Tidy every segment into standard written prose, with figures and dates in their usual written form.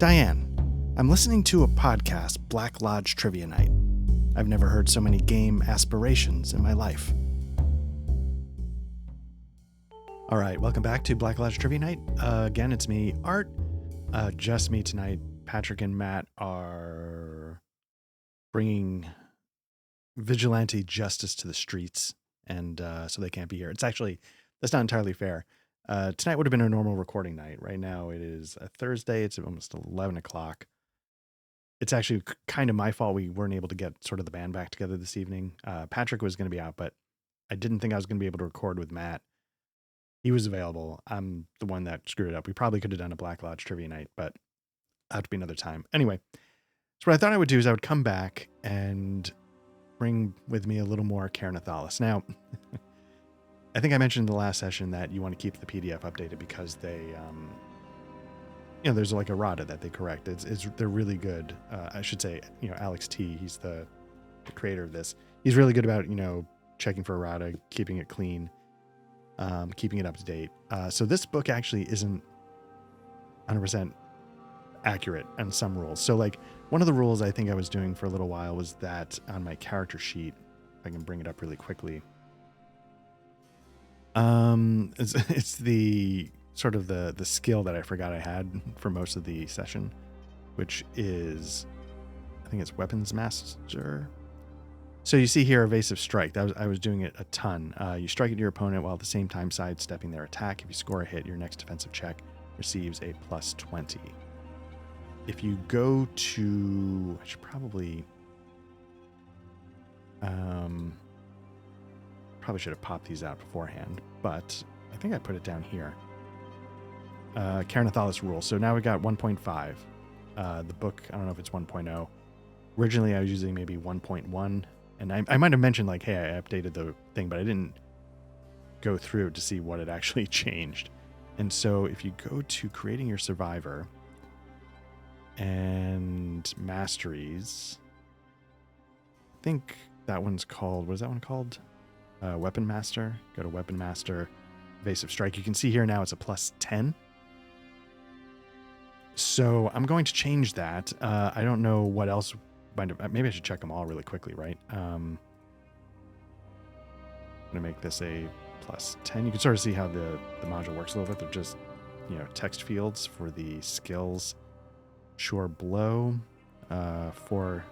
Diane, I'm listening to a podcast, Black Lodge Trivia Night. I've never heard so many game aspirations in my life. All right, welcome back to Black Lodge Trivia Night. Again, it's me, Art. Just me tonight. Patrick and Matt are bringing vigilante justice to the streets, and so they can't be here. That's not entirely fair. Tonight would have been a normal recording night. Right now it is a Thursday. It's almost 11 o'clock. It's actually kind of my fault we weren't able to get sort of the band back together this evening. Patrick was going to be out, but I didn't think I was going to be able to record with Matt. He was available. I'm the one that screwed it up. We probably could have done a Black Lodge Trivia Night, but it'll have to be another time. Anyway, so what I thought I would do is I would come back and bring with me a little more Ker Nethalas. Now, I think I mentioned in the last session that you want to keep the PDF updated because they, there's like a errata that they correct. They're really good. I should say, Alex T, he's the creator of this. He's really good about, checking for errata, keeping it clean, keeping it up to date. So this book actually isn't 100% accurate on some rules. So like one of the rules I think I was doing for a little while was that on my character sheet, if I can bring it up really quickly. It's the sort of the skill that I forgot I had for most of the session, which is, I think it's weapons master. So you see here, evasive strike. I was doing it a ton. You strike at your opponent while at the same time sidestepping their attack. If you score a hit, your next defensive check receives a plus 20. If you go to, I should probably should have popped these out beforehand, but I think I put it down here. Ker Nethalas rule. So now we got 1.5. The book, I don't know if it's 1.0. Originally, I was using maybe 1.1, and I might have mentioned like, hey, I updated the thing, but I didn't go through to see what had actually changed. And so if you go to creating your survivor and masteries, I think that one's called, what is that one called? Weapon Master. Go to Weapon Master, Evasive Strike. You can see here now it's a plus 10. So I'm going to change that. I don't know what else. Maybe I should check them all really quickly, right? I'm going to make this a plus 10. You can sort of see how the module works a little bit. They're just, text fields for the skills. Sure blow. 4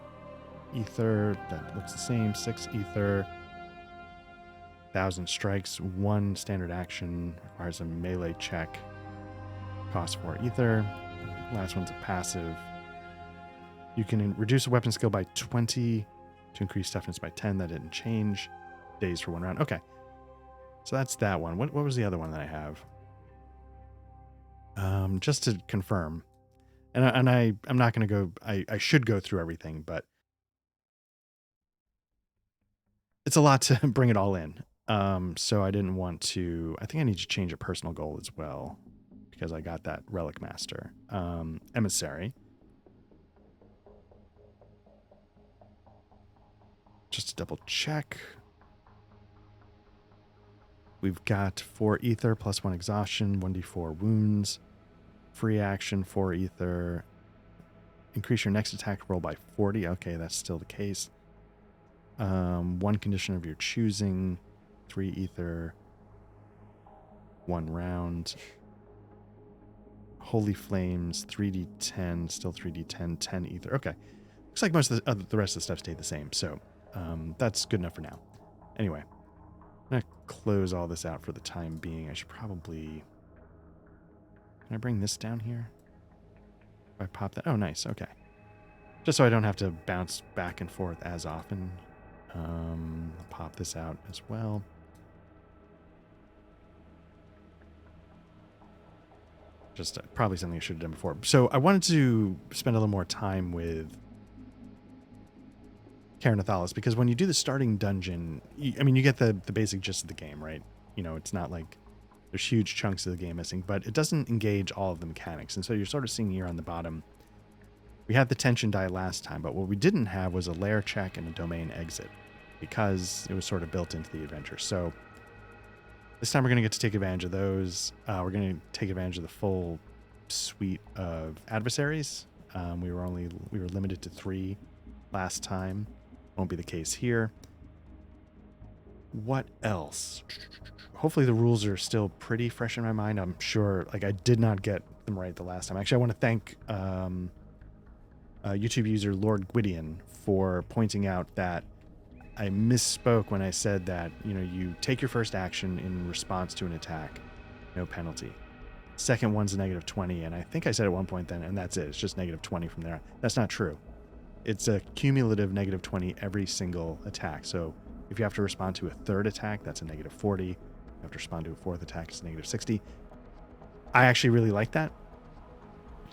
ether. That looks the same. 6 ether. 1,000 strikes, 1 standard action, requires a melee check, cost 4 ether. Last one's a passive. You can reduce a weapon skill by 20 to increase toughness by 10. That didn't change. Days for 1 round. Okay. So that's that one. What was the other one that I have? Just to confirm. And I'm not going to go, I should go through everything, but it's a lot to bring it all in. So I didn't want to, I think I need to change a personal goal as well because I got that Relic Master. Emissary. Just to double check. We've got 4 ether plus 1 exhaustion, 1d4 wounds, free action, 4 ether. Increase your next attack roll by 40. Okay, that's still the case. 1 condition of your choosing, 3 ether, 1 round. Holy Flames, 3d10, still 3d10, 10 ether. Okay. Looks like most of the rest of the stuff stayed the same, so that's good enough for now. Anyway, I'm going to close all this out for the time being. I should probably... Can I bring this down here? If I pop that... Oh, nice. Okay. Just so I don't have to bounce back and forth as often. I'll pop this out as well. Just probably something I should have done before. So I wanted to spend a little more time with Ker Nethalas because when you do the starting dungeon, you get the basic gist of the game, right? It's not like there's huge chunks of the game missing, but it doesn't engage all of the mechanics. And so you're sort of seeing here on the bottom, we had the tension die last time, but what we didn't have was a lair check and a domain exit because it was sort of built into the adventure. So this time we're going to get to take advantage of those. We're going to take advantage of the full suite of adversaries. We were limited to 3 last time. Won't be the case here. What else? Hopefully the rules are still pretty fresh in my mind. I'm sure, like, I did not get them right the last time. Actually, I want to thank YouTube user Lord Gwydion for pointing out that I misspoke when I said that, you take your first action in response to an attack, no penalty. Second one's a -20, and I think I said at one point then, and that's it. It's just -20 from there. That's not true. It's a cumulative -20 every single attack. So if you have to respond to a third attack, that's a -40. You have to respond to a fourth attack, it's a -60. I actually really like that.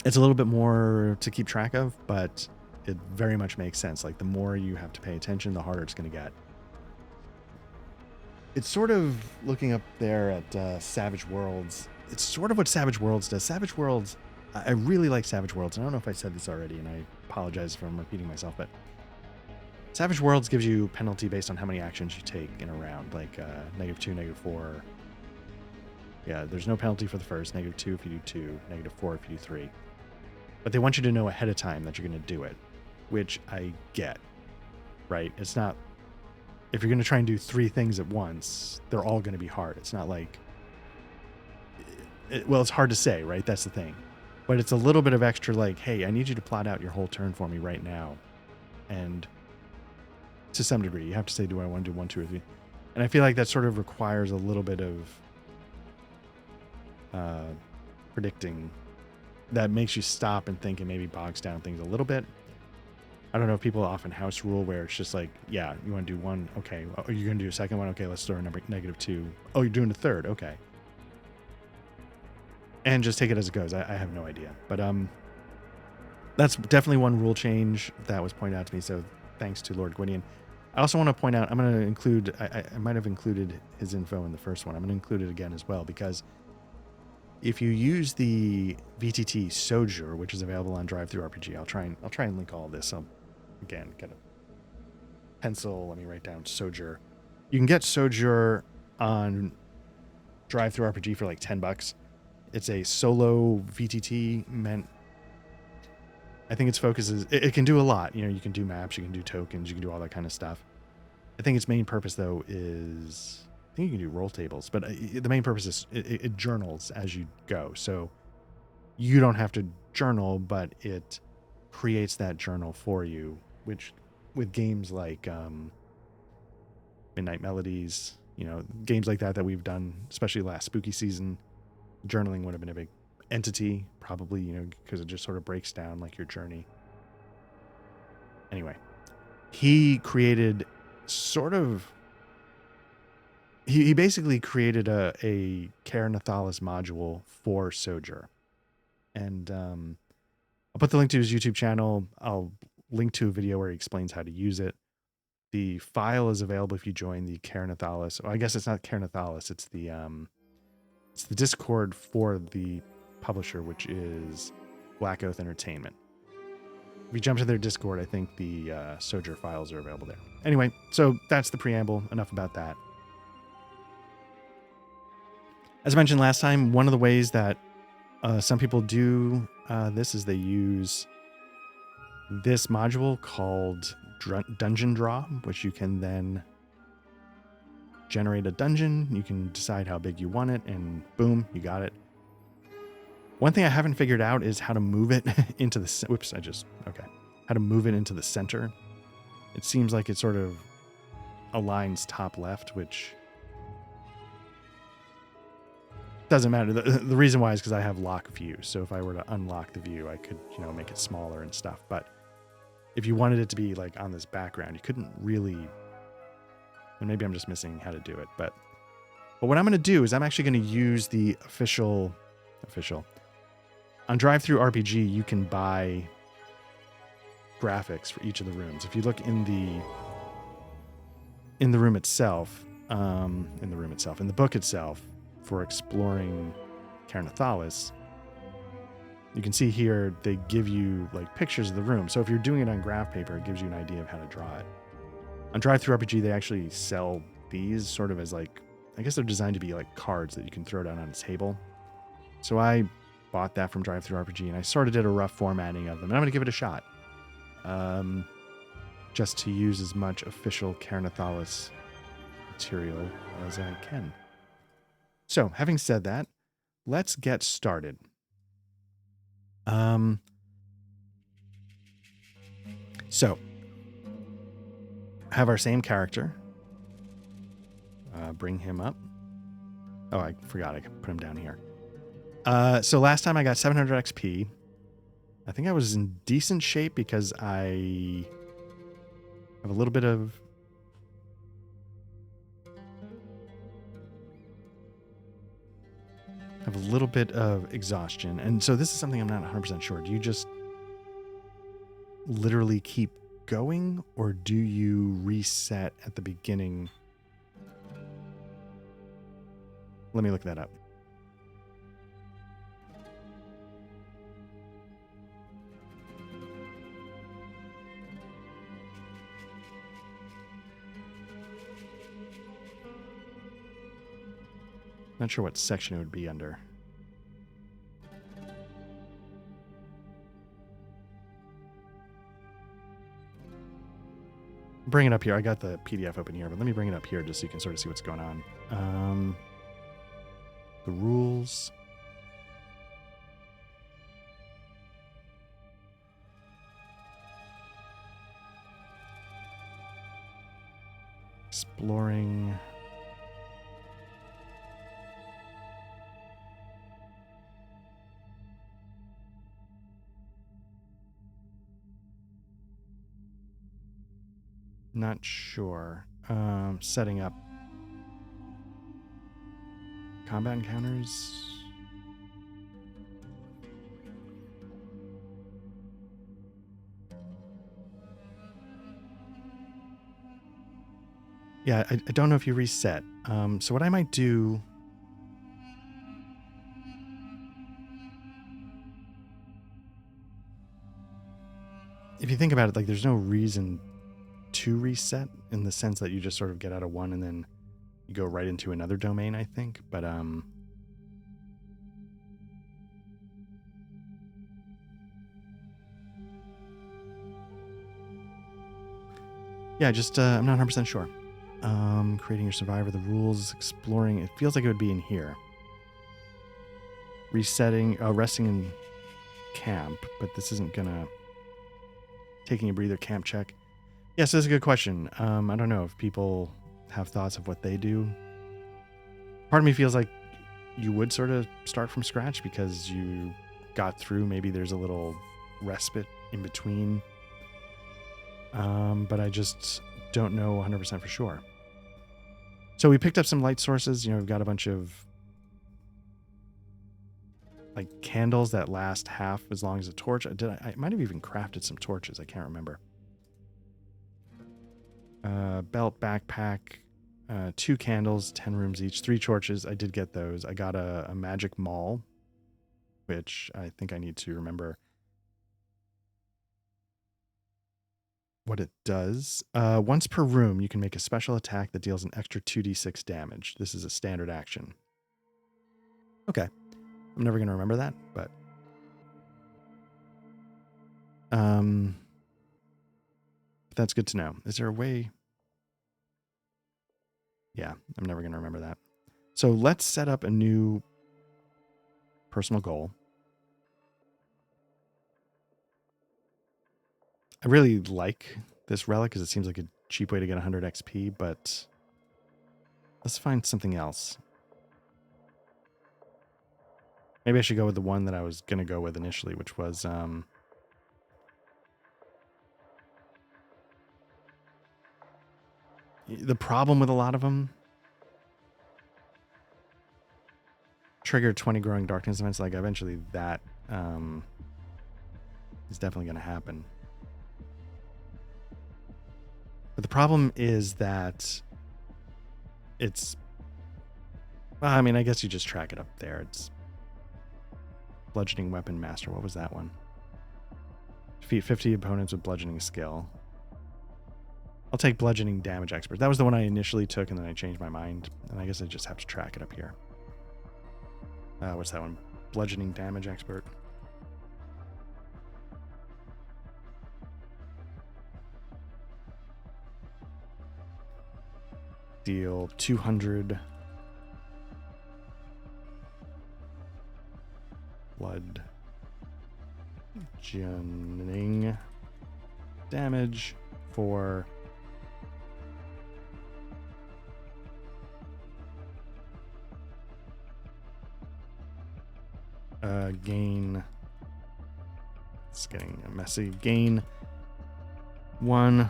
It's a little bit more to keep track of, but it very much makes sense. Like, the more you have to pay attention, the harder it's going to get. It's sort of looking up there at Savage Worlds. It's sort of what Savage Worlds does. Savage Worlds, I really like Savage Worlds. I don't know if I said this already, and I apologize if I'm repeating myself, but Savage Worlds gives you penalty based on how many actions you take in a round, like -2, -4. Yeah, there's no penalty for the first, -2 if you do 2, -4 if you do 3. But they want you to know ahead of time that you're going to do it, which I get, right? It's not, if you're going to try and do 3 things at once, they're all going to be hard. It's not like, well, it's hard to say, right? That's the thing. But it's a little bit of extra, like, hey, I need you to plot out your whole turn for me right now. And to some degree, you have to say, do I want to do 1, 2, or 3? And I feel like that sort of requires a little bit of predicting. That makes you stop and think, and maybe bogs down things a little bit. I don't know if people often house rule where it's just like, yeah, you want to do 1, okay. Are you going to do a second one? Okay, let's throw a number -2. Oh, you're doing a third, okay. And just take it as it goes. I have no idea. But that's definitely one rule change that was pointed out to me, so thanks to Lord Gwydion. I also want to point out, I'm going to include, I might have included his info in the first one. I'm going to include it again as well, because if you use the VTT Sojour, which is available on DriveThruRPG, I'll try and link all this. I'll, again, get a pencil. Let me write down Sojour. You can get Sojour on DriveThruRPG for like $10. It's a solo VTT meant. I think its focus is it can do a lot. You can do maps, you can do tokens, you can do all that kind of stuff. I think its main purpose though is, I think you can do roll tables, but the main purpose is it journals as you go. So you don't have to journal, but it creates that journal for you, which with games like Midnight Melodies, games like that we've done, especially last spooky season, journaling would have been a big entity, probably, because it just sort of breaks down like your journey. Anyway, he created he basically created a Ker Nethalas module for Sojour. And I'll put the link to his YouTube channel. I'll link to a video where he explains how to use it. The file is available if you join the Ker Nethalas. Well, I guess it's not Ker Nethalas. It's the Discord for the publisher, which is Black Oath Entertainment. If you jump to their Discord, I think the Sojour files are available there. Anyway, so that's the preamble. Enough about that. As I mentioned last time, one of the ways that some people do this is they use this module called Dungeon Draw, which you can then generate a dungeon. You can decide how big you want it, and boom, you got it. One thing I haven't figured out is how to move it into the... Whoops, how to move it into the center. It seems like it sort of aligns top left, which doesn't matter. The reason why is because I have lock view. So if I were to unlock the view, I could, make it smaller and stuff. But if you wanted it to be like on this background, you couldn't really... And maybe I'm just missing how to do it. But what I'm going to do is I'm actually going to use the official... On DriveThruRPG, you can buy graphics for each of the rooms. If you look in the room itself, in the book itself, for exploring Ker Nethalas, you can see here they give you like pictures of the room. So if you're doing it on graph paper, it gives you an idea of how to draw it. On DriveThruRPG, they actually sell these sort of as like, I guess they're designed to be like cards that you can throw down on a table. So I bought that from DriveThruRPG, and I sort of did a rough formatting of them, and I'm going to give it a shot. Just to use as much official Ker Nethalas material as I can. So, having said that, let's get started. So, have our same character. Bring him up. Oh, I forgot I could put him down here. So last time I got 700 XP. I think I was in decent shape because I have a little bit of exhaustion. And so this is something I'm not 100% sure. Do you just literally keep going, or do you reset at the beginning? Let me look that up. Not sure what section it would be under. Bring it up here. I got the PDF open here, but let me bring it up here just so you can sort of see what's going on. The rules. Exploring. Not sure. Setting up combat encounters. Yeah, I don't know if you reset. So what I might do... If you think about it, like, there's no reason to reset in the sense that you just sort of get out of one and then you go right into another domain, I think. But yeah, just I'm not 100% sure. Creating your survivor, the rules, exploring. It feels like it would be in here. Resetting, resting in camp, but this isn't gonna... Taking a breather, camp check. Yes, that's a good question. I don't know if people have thoughts of what they do. Part of me feels like you would sort of start from scratch because you got through. Maybe there's a little respite in between. But I just don't know 100% for sure. So we picked up some light sources. You know, we've got a bunch of like candles that last half as long as a torch. I might have even crafted some torches. I can't remember. Belt, backpack, 2 candles, 10 rooms each, 3 torches. I did get those. I got a magic maul, which I think I need to remember what it does. Once per room, you can make a special attack that deals an extra 2d6 damage. This is a standard action. Okay. I'm never going to remember that, but... that's good to know. Is there a way... Yeah, I'm never going to remember that. So let's set up a new personal goal. I really like this relic because it seems like a cheap way to get 100 XP, but let's find something else. Maybe I should go with the one that I was going to go with initially, which was... the problem with a lot of them, trigger 20 growing darkness events. Like eventually that is definitely going to happen. But the problem is that it's, I mean, I guess you just track it up there. It's bludgeoning weapon master. What was that one? Defeat 50 opponents with bludgeoning skill. I'll take bludgeoning damage expert. That was the one I initially took, and then I changed my mind. And I guess I just have to track it up here. What's that one? bludgeoning damage expert. Deal 200 bludgeoning damage for gain. It's getting messy. Gain 1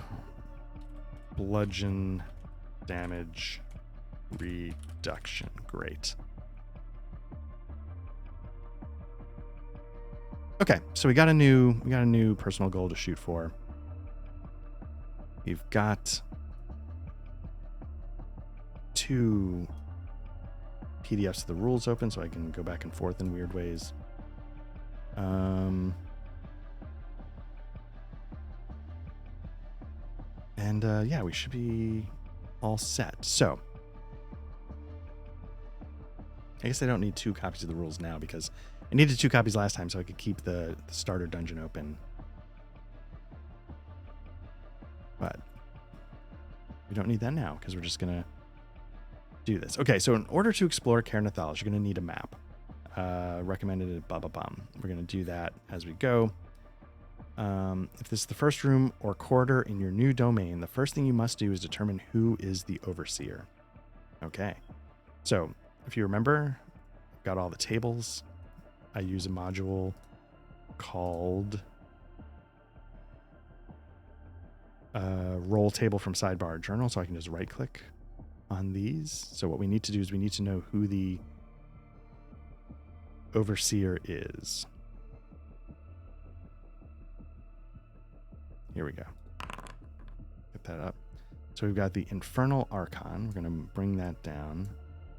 bludgeon damage reduction. Great. Okay, so we got a new personal goal to shoot for. We've got 2 PDFs of the rules open, so I can go back and forth in weird ways. Yeah, we should be all set. So, I guess I don't need 2 copies of the rules now because I needed 2 copies last time so I could keep the starter dungeon open. But we don't need that now because we're just going to do this. Okay, so in order to explore Ker Nethalas, you're going to need a map. Recommended blah, blah, blah. We're going to do that as we go. If this is the first room or corridor in your new domain, the first thing you must do is determine who is the overseer. Okay, so if you remember, I've got all the tables. I use a module called roll table from sidebar journal, so I can just right click on these. So what we need to do is we need to know who the overseer is. Here we go. Get that up. So we've got the Infernal Archon. We're going to bring that down.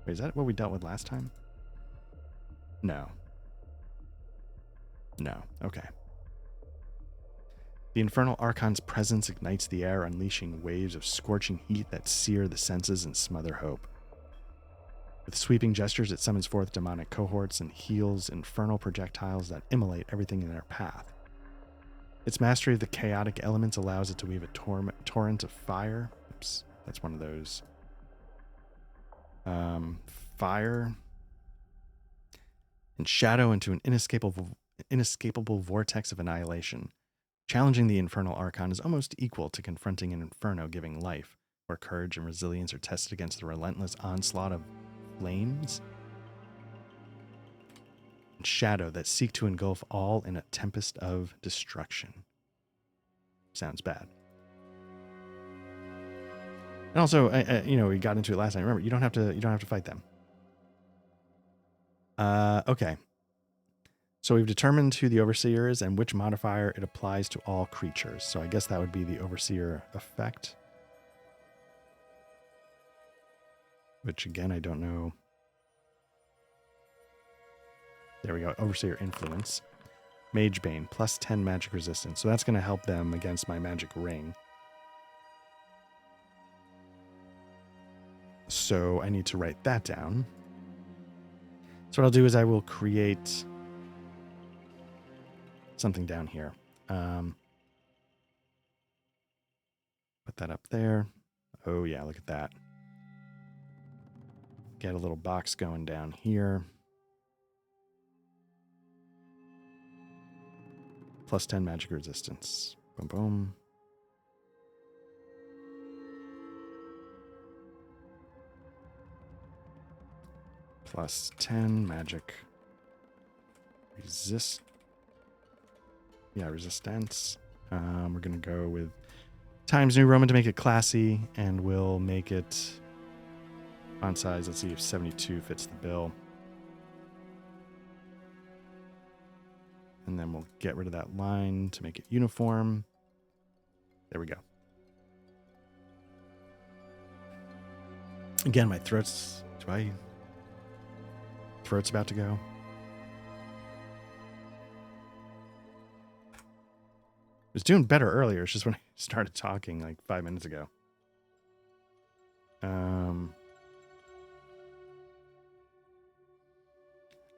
Wait, is that what we dealt with last time? No. No. Okay. The Infernal Archon's presence ignites the air, unleashing waves of scorching heat that sear the senses and smother hope. With sweeping gestures, it summons forth demonic cohorts and heals infernal projectiles that immolate everything in their path. Its mastery of the chaotic elements allows it to weave a torrent of fire. Oops, that's one of those. Fire and shadow into an inescapable vortex of annihilation. Challenging the Infernal Archon is almost equal to confronting an inferno giving life, where courage and resilience are tested against the relentless onslaught of flames and shadow that seek to engulf all in a tempest of destruction. Sounds bad. And also, we got into it last time. Remember, you don't have to fight them. Okay. So we've determined who the Overseer is and which modifier it applies to all creatures. So I guess that would be the Overseer effect. Which, again, I don't know. There we go. Overseer Influence. Mage Bane, plus 10 magic resistance. So that's going to help them against my magic ring. So I need to write that down. So what I'll do is I will create something down here. Put that up there. Oh yeah, look at that. Get a little box going down here. Plus 10 magic resistance. Boom, boom. Plus 10 magic resistance. We're going to go with Times New Roman to make it classy, and we'll make it font size. Let's see if 72 fits the bill. And then we'll get rid of that line to make it uniform. There we go. Again, my throat's about to go. It was doing better earlier. It's just when I started talking like 5 minutes ago.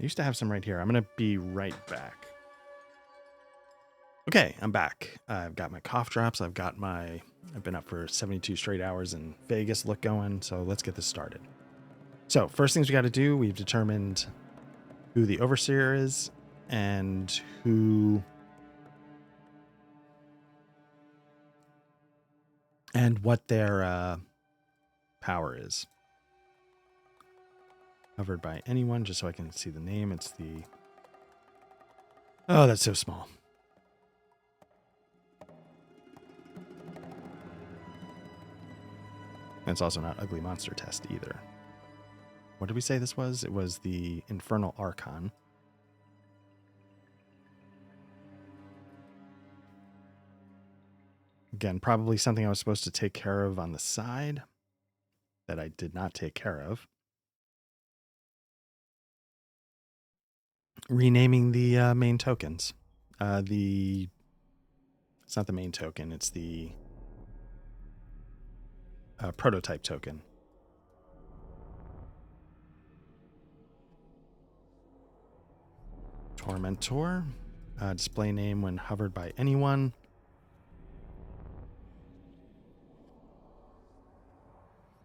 I used to have some right here. I'm going to be right back. Okay, I'm back. I've got my cough drops. I've been up for 72 straight hours in Vegas look going. So let's get this started. So first things we got to do, we've determined who the overseer is and what their power is. Covered by anyone, just so I can see the name. It's the... Oh, that's so small. And it's also not Ugly Monster Test either. What did we say this was? It was the Infernal Archon. Again, probably something I was supposed to take care of on the side that I did not take care of. Renaming the main tokens. It's not the main token, it's the prototype token. Tormentor. Display name when hovered by anyone.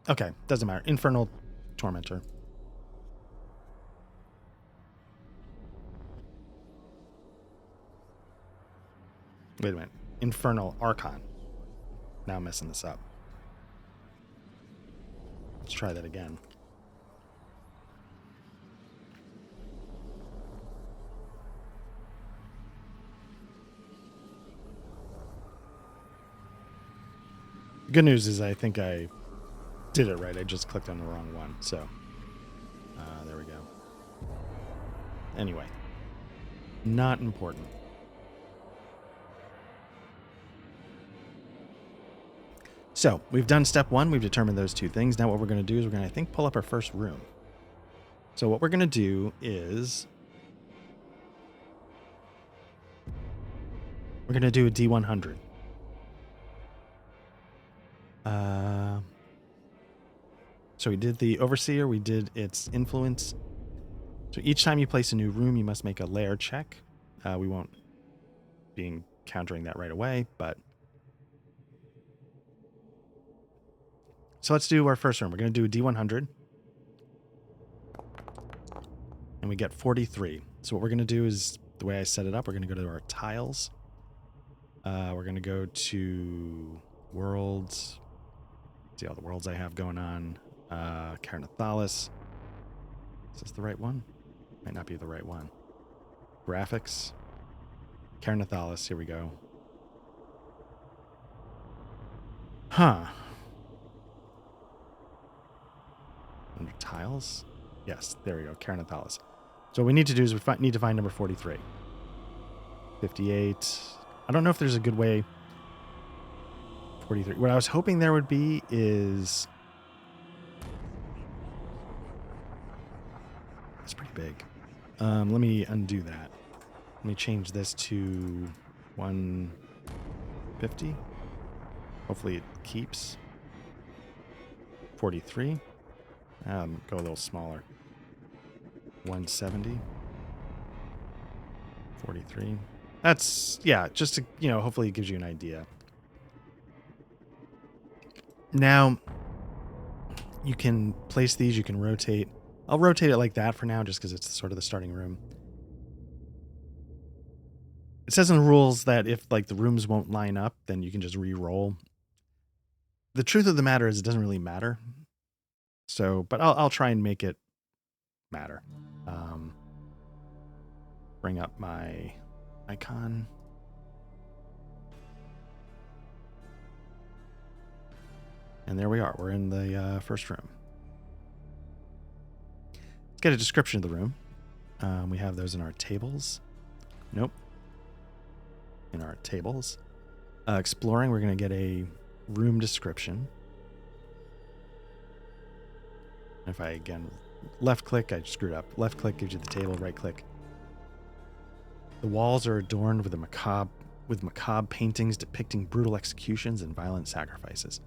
Okay, doesn't matter. Infernal Tormentor. Wait a minute. Infernal Archon. Now I'm messing this up. Let's try that again. Good news is I think I did it right. I just clicked on the wrong one. So there we go. Anyway, not important. So we've done step one. We've determined those two things. Now what we're going to do is we're going to, I think, pull up our first room. So what we're going to do is we're going to do a D100. So we did the Overseer. We did its influence. So each time you place a new room, you must make a layer check. We won't be encountering that right away, but... So let's do our first room. We're going to do a D100. And we get 43. So what we're going to do is, the way I set it up, we're going to go to our tiles. We're going to go to worlds. See all the worlds I have going on. Ker Nethalas. Is this the right one? Might not be the right one. Graphics. Ker Nethalas. Here we go. Huh. Under tiles? Yes, there we go. Ker Nethalas. So what we need to do is we need to find number 43. 58. I don't know if there's a good way. 43. What I was hoping there would be is... It's pretty big. Let me undo that. Let me change this to 150. Hopefully it keeps. 43. Go a little smaller. 170. 43. That's, yeah, just to, hopefully it gives you an idea. Now, you can place these, you can rotate. I'll rotate it like that for now, just because it's sort of the starting room. It says in the rules that if, the rooms won't line up, then you can just re-roll. The truth of the matter is it doesn't really matter. So, but I'll try and make it matter. Bring up my icon. And there we are. We're in the first room. Let's get a description of the room. We have those in our tables. Nope. In our tables. Exploring, we're going to get a room description. If I, again, left click, I screwed up. Left click gives you the table, right click. The walls are adorned with macabre paintings depicting brutal executions and violent sacrifices.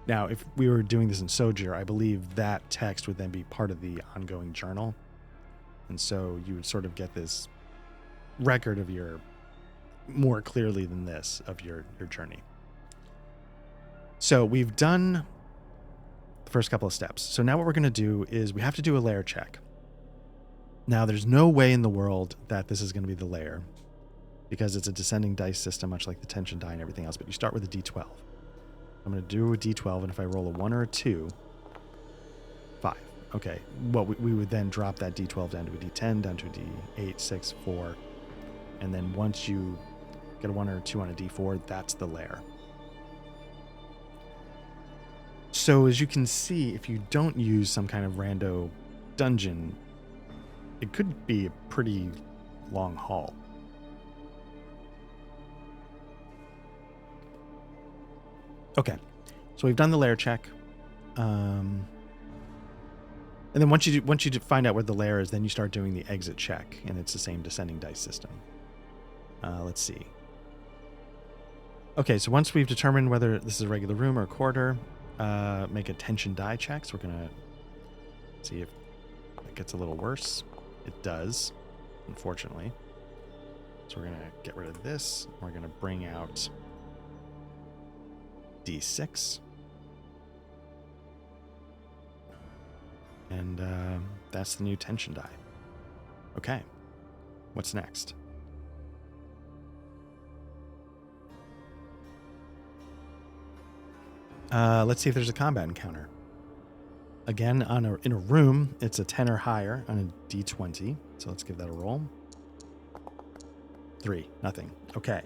Now, if we were doing this in Sojour, I believe that text would then be part of the ongoing journal. And so you would sort of get this record of your, more clearly than this, of your journey. So we've done the first couple of steps. So now what we're going to do is we have to do a layer check. Now there's no way in the world that this is going to be the layer, because it's a descending dice system, much like the tension die and everything else, but you start with a d12. I'm going to do a d12, and if I roll a 1 or a 2, 5. Okay, well, we would then drop that d12 down to a d10, down to a d8, 6, 4, and then once you get a 1 or a 2 on a d4, that's the layer. So as you can see, if you don't use some kind of rando dungeon, it could be a pretty long haul. Okay, so we've done the layer check, and then once you find out where the layer is, then you start doing the exit check, and it's the same descending dice system. Let's see. Okay, so once we've determined whether this is a regular room or a corridor, make a tension die check. So we're gonna see if it gets a little worse. It does, unfortunately. So we're gonna get rid of this. We're gonna bring out D6. And that's the new tension die. Okay, what's next? Let's see if there's a combat encounter. Again, in a room, it's a 10 or higher on a d20. So let's give that a roll. 3, nothing. Okay.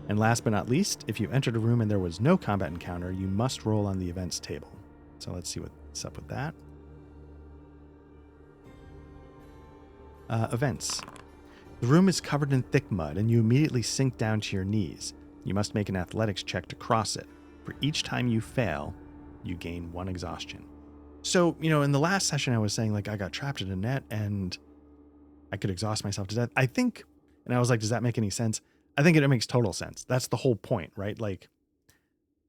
And last but not least, if you entered a room and there was no combat encounter, you must roll on the events table. So let's see what's up with that. Events. The room is covered in thick mud, and you immediately sink down to your knees. You must make an athletics check to cross it. For each time you fail, you gain 1 exhaustion. So, in the last session I was saying, like, I got trapped in a net and I could exhaust myself to death. I think, and I was like, does that make any sense? I think it makes total sense. That's the whole point, right? Like,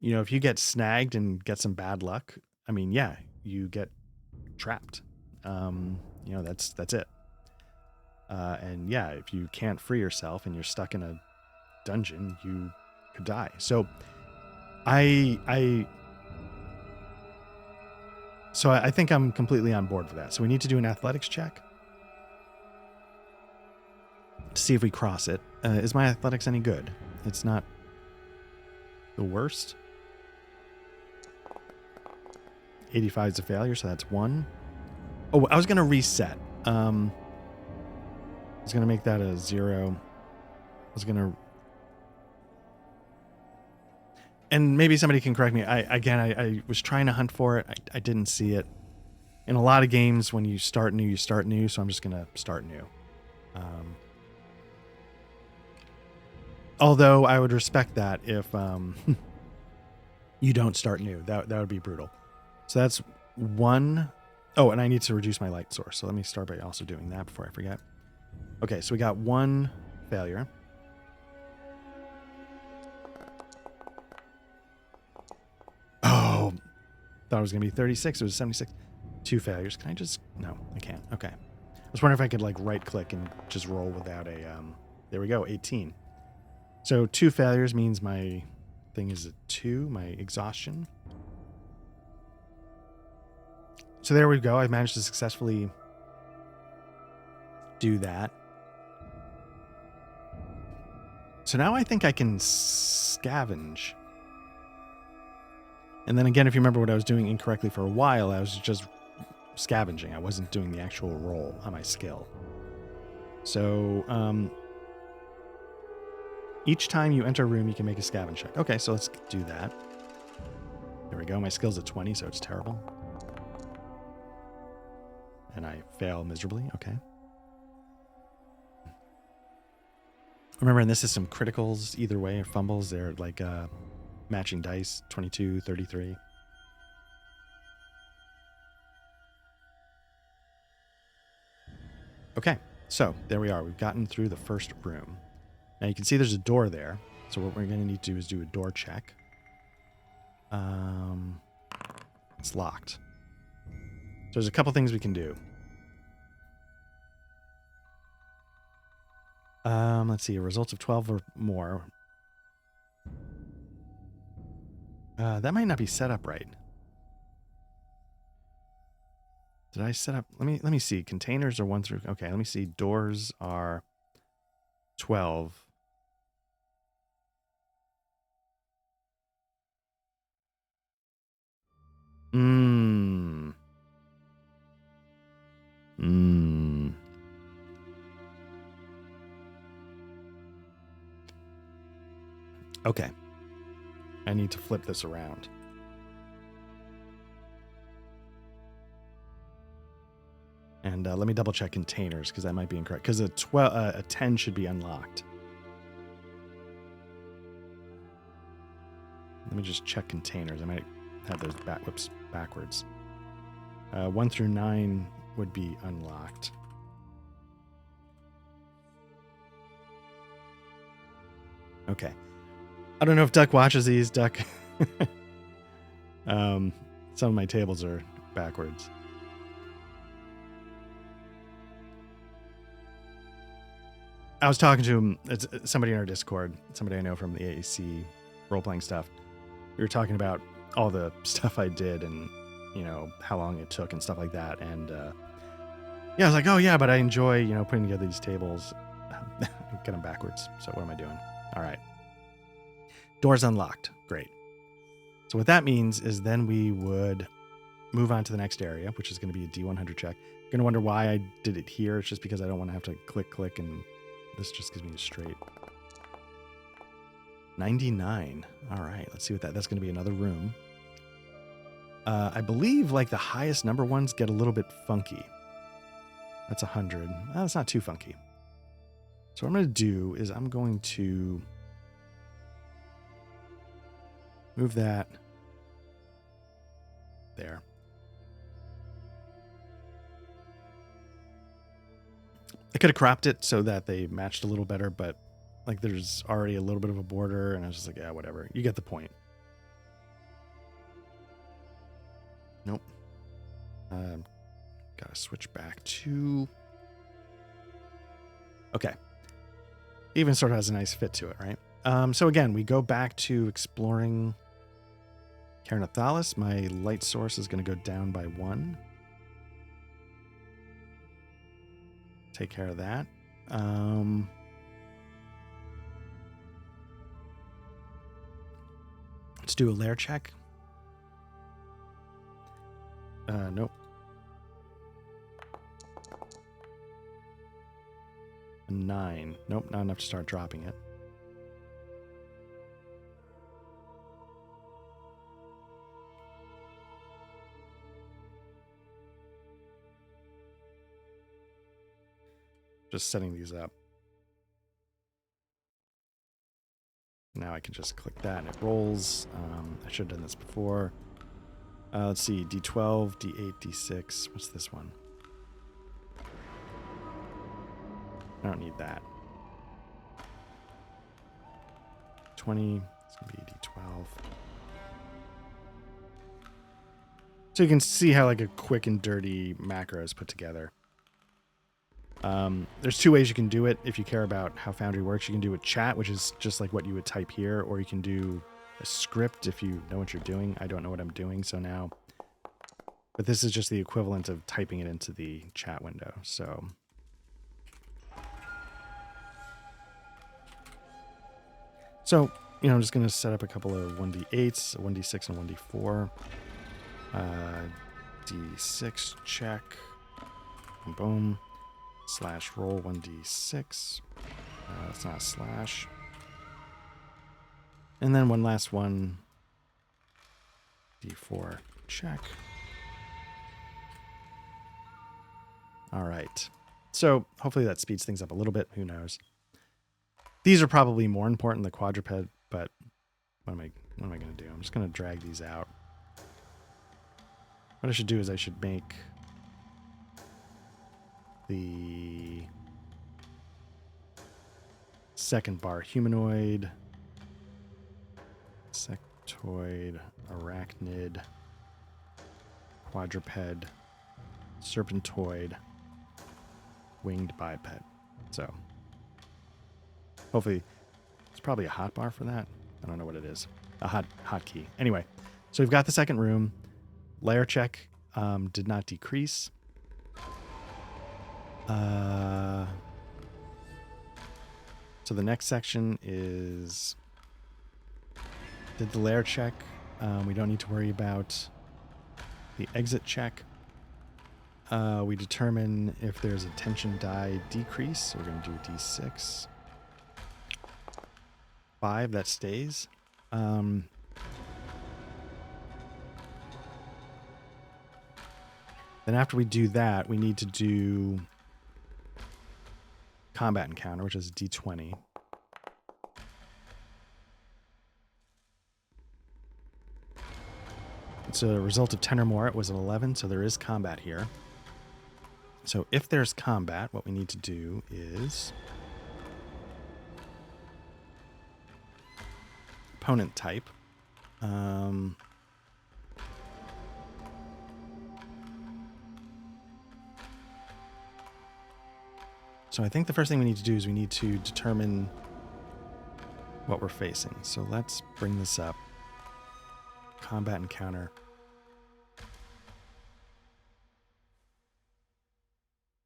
if you get snagged and get some bad luck, I mean, yeah, you get trapped. That's it. And yeah, if you can't free yourself and you're stuck in a dungeon, you could die. So I think I'm completely on board for that. So we need to do an athletics check to see if we cross it. Is my athletics any good? It's not the worst. 85 is a failure, so that's 1. Oh, I was going to reset. I was going to make that a 0. I was going to... And maybe somebody can correct me. I was trying to hunt for it. I didn't see it. In a lot of games, when you start new, so I'm just going to start new. Although I would respect that if you don't start new. That would be brutal. So that's 1. Oh, and I need to reduce my light source. So let me start by also doing that before I forget. Okay, so we got 1 failure. Oh, thought it was going to be 36. It was 76. 2 failures. Can I just... No, I can't. Okay. I was wondering if I could, like, right-click and just roll without a... There we go, 18. So 2 failures means my thing is a 2, my exhaustion. So there we go. I managed to successfully do that. So now I think I can scavenge. And then again, if you remember what I was doing incorrectly for a while, I was just scavenging. I wasn't doing the actual roll on my skill. So each time you enter a room, you can make a scavenge check. Okay, so let's do that. There we go. My skill's at 20, so it's terrible. And I fail miserably. Okay. Remember, in this system, criticals, either way, or fumbles, they're like matching dice, 22, 33. Okay, so there we are. We've gotten through the first room. Now you can see there's a door there. So what we're going to need to do is do a door check. It's locked. So there's a couple things we can do. Let's see. Results of 12 or more. That might not be set up right. Did I set up? Let me see. Containers are 1 through. Okay, let me see. Doors are 12. Okay. I need to flip this around. And let me double check containers because that might be incorrect. Because a 10 should be unlocked. Let me just check containers. I might have those backwards. 1 through 9 would be unlocked. Okay. I don't know if Duck watches these. Duck. Some of my tables are backwards. I was talking to him. It's somebody in our Discord, somebody I know from the AAC role-playing stuff. We were talking about all the stuff I did and, you know, how long it took and stuff like that. And, yeah, I was like, oh, yeah, but I enjoy, you know, putting together these tables. Get them backwards. So what am I doing? All right. Doors unlocked. Great. So what that means is then we would move on to the next area, which is going to be a D100 check. You're going to wonder why I did it here. It's just because I don't want to have to click, and this just gives me a straight 99. All right, let's see what that's going to be. Another room. I believe like the highest number ones get a little bit funky. That's 100. That's not too funky. So what I'm going to do is I'm going to move that there. I could have cropped it so that they matched a little better, but like there's already a little bit of a border, and I was just like, yeah, whatever. You get the point. Nope. Gotta switch back to... Okay. Even sort of has a nice fit to it, right? So again, we go back to exploring Ker Nethalas. My light source is going to go down by 1. Take care of that. Let's do a lair check. Nope. A 9. Nope, not enough to start dropping it. Just setting these up. Now I can just click that and it rolls. I should have done this before. Let's see, D12, D8, D6. What's this one? I don't need that. 20. It's going to be D12. So you can see how like a quick and dirty macro is put together. There's 2 ways you can do it if you care about how Foundry works. You can do a chat, which is just like what you would type here, or you can do a script if you know what you're doing. I don't know what I'm doing, so now... But this is just the equivalent of typing it into the chat window, so... So, you know, I'm just going to set up a couple of 1d8s, a 1d6 and 1d4. D6 check. Boom, boom. Slash roll 1d6. That's not a slash. And then one last one. D4 check. All right. So hopefully that speeds things up a little bit. Who knows? These are probably more important than the quadruped, but what am I going to do? I'm just going to drag these out. What I should do is I should make the second bar humanoid, sectoid, arachnid, quadruped, serpentoid, winged biped. So Hopefully, it's probably a hot bar for that. I don't know what it is. A hot key. Anyway, so we've got the second room. Layer check did not decrease. So the next section is did the layer check. We don't need to worry about the exit check. We determine if there's a tension die decrease. So we're going to do D6. 5, that stays. Then after we do that, we need to do combat encounter, which is a D20. It's a result of 10 or more. It was an 11, so there is combat here. So if there's combat, what we need to do is opponent type. So I think the first thing we need to do is we need to determine what we're facing. So let's bring this up. Combat encounter.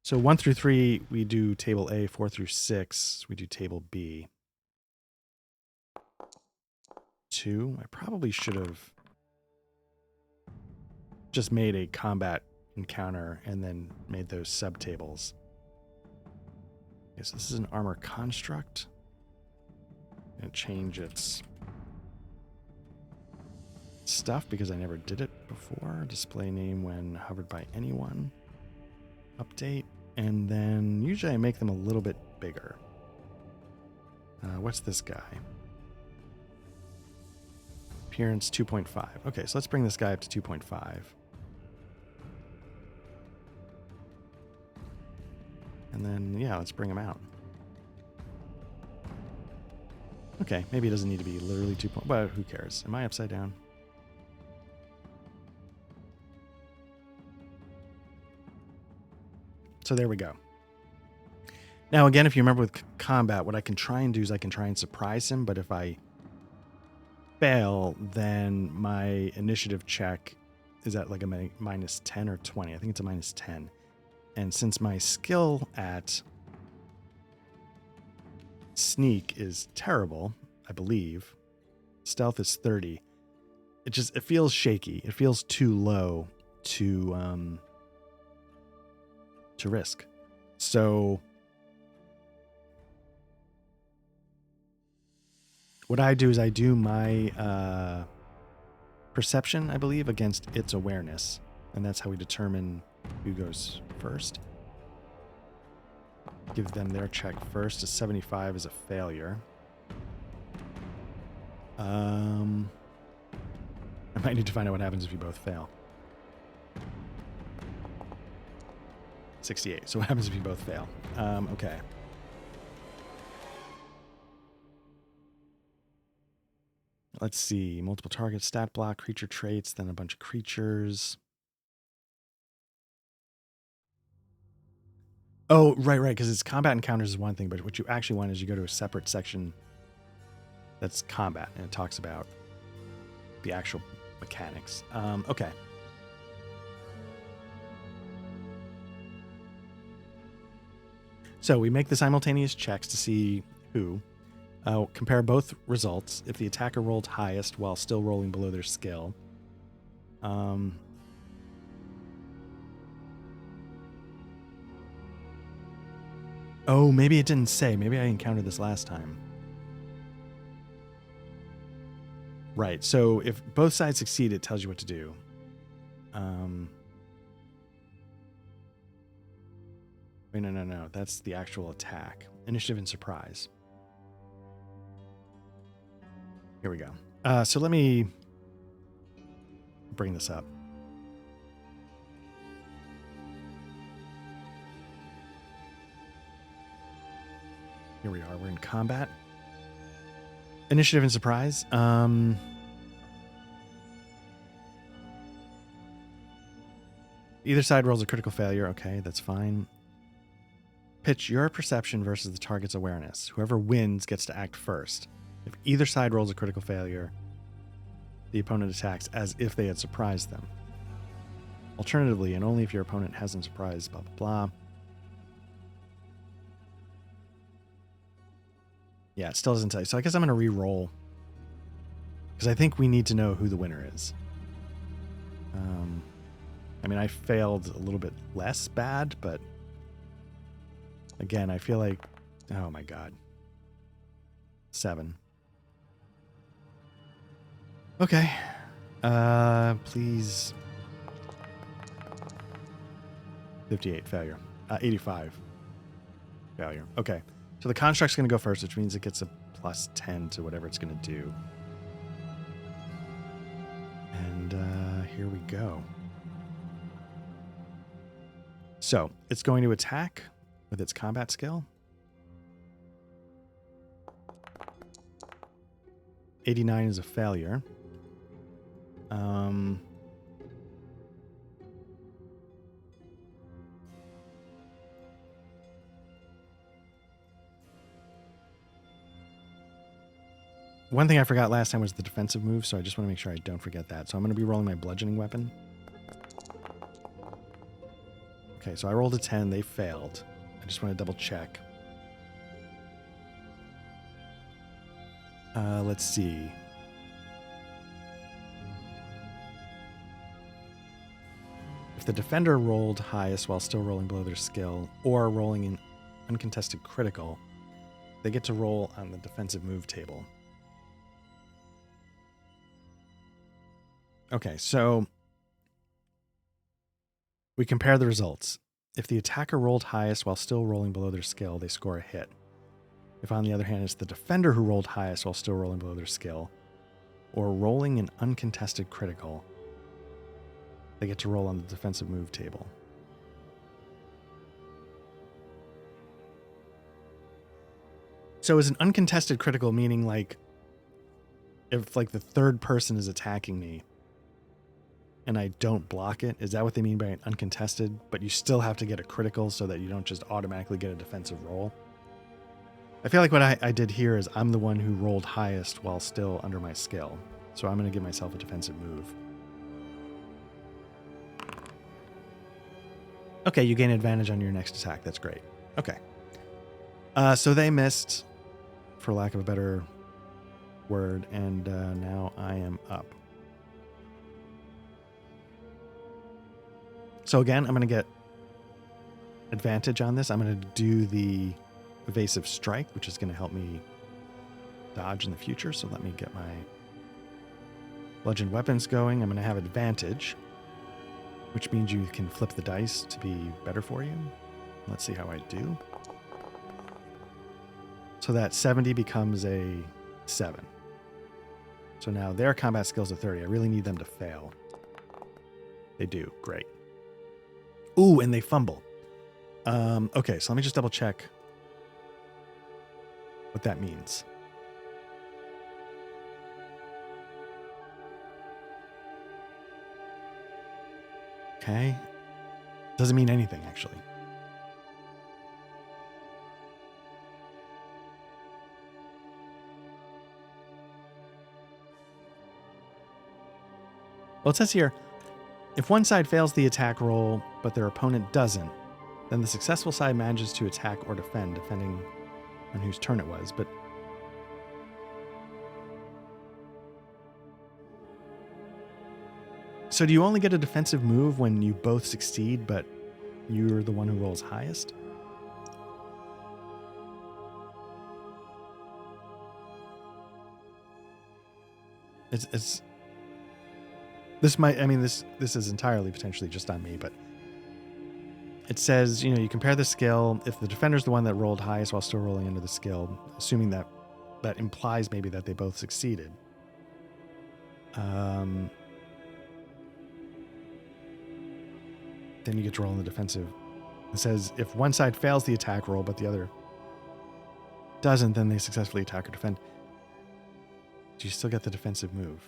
So 1 through 3, we do table A. 4 through 6, we do table B. 2, I probably should have just made a combat encounter and then made those subtables. Okay, so this is an armor construct. I'm going to change its stuff because I never did it before. Display name when hovered by anyone. Update. And then usually I make them a little bit bigger. What's this guy? Appearance 2.5. Okay, so let's bring this guy up to 2.5. And then, yeah, let's bring him out. Okay, maybe it doesn't need to be literally 2. But who cares? Am I upside down? So there we go. Now, again, if you remember with combat, what I can try and do is I can try and surprise him, but if I fail, then my initiative check is at like a minus 10 or 20. I think it's a minus 10. And since my skill at sneak is terrible, I believe, stealth is 30. It feels shaky. It feels too low to risk. So what I do is I do my perception, I believe, against its awareness. And that's how we determine who goes first. Give them their check first. A 75 is a failure. I might need to find out what happens if you both fail. 68. So what happens if you both fail? Okay. Let's see. Multiple targets, stat block, creature traits, then a bunch of creatures. Oh, right, because it's combat encounters is one thing, but what you actually want is you go to a separate section that's combat, and it talks about the actual mechanics. Okay. So we make the simultaneous checks to see who. Compare both results. If the attacker rolled highest while still rolling below their skill. Oh, maybe it didn't say. Maybe I encountered this last time. Right. So if both sides succeed, it tells you what to do. Wait, no. That's the actual attack. Initiative and surprise. Here we go. So let me bring this up. Here we are. We're in combat. Initiative and surprise. Either side rolls a critical failure. Okay, that's fine. Pitch your perception versus the target's awareness. Whoever wins gets to act first. If either side rolls a critical failure, the opponent attacks as if they had surprised them. Alternatively, and only if your opponent hasn't surprised, blah, blah, blah. Yeah, it still doesn't tell you. So I guess I'm going to re-roll. Because I think we need to know who the winner is. I mean, I failed a little bit less bad, but again, I feel like, oh my God. 7. Okay. Please. 58, failure. 85, failure. Okay. So the construct's going to go first, which means it gets a plus 10 to whatever it's going to do. And here we go. So it's going to attack with its combat skill. 89 is a failure. One thing I forgot last time was the defensive move, so I just want to make sure I don't forget that. So I'm going to be rolling my bludgeoning weapon. Okay, so I rolled a 10. They failed. I just want to double check. Let's see. If the defender rolled highest while still rolling below their skill, or rolling an uncontested critical, they get to roll on the defensive move table. Okay, so we compare the results. If the attacker rolled highest while still rolling below their skill, they score a hit. If, on the other hand, it's the defender who rolled highest while still rolling below their skill, or rolling an uncontested critical, they get to roll on the defensive move table. So is an uncontested critical meaning like if like the third person is attacking me and I don't block it? Is that what they mean by an uncontested? But you still have to get a critical so that you don't just automatically get a defensive roll? I feel like what I did here is I'm the one who rolled highest while still under my skill. So I'm going to give myself a defensive move. Okay, you gain advantage on your next attack. That's great. Okay. So they missed, for lack of a better word, and now I am up. So again, I'm going to get advantage on this. I'm going to do the evasive strike, which is going to help me dodge in the future. So let me get my bludgeoned weapons going. I'm going to have advantage, which means you can flip the dice to be better for you. Let's see how I do. So that 70 becomes a 7. So now their combat skill's a 30. I really need them to fail. They do. Great. Ooh, and they fumble. Okay, so let me just double check what that means. Okay. Doesn't mean anything, actually. Well, it says here, if one side fails the attack roll, but their opponent doesn't, then the successful side manages to attack or defend, depending on whose turn it was. But so do you only get a defensive move when you both succeed, but you're the one who rolls highest? It's this might, I mean, this is entirely potentially just on me, but it says, you compare the skill. If the defender's the one that rolled highest while still rolling under the skill, assuming that implies maybe that they both succeeded. Then you get to roll on the defensive. It says if one side fails the attack roll, but the other doesn't, then they successfully attack or defend. Do you still get the defensive move?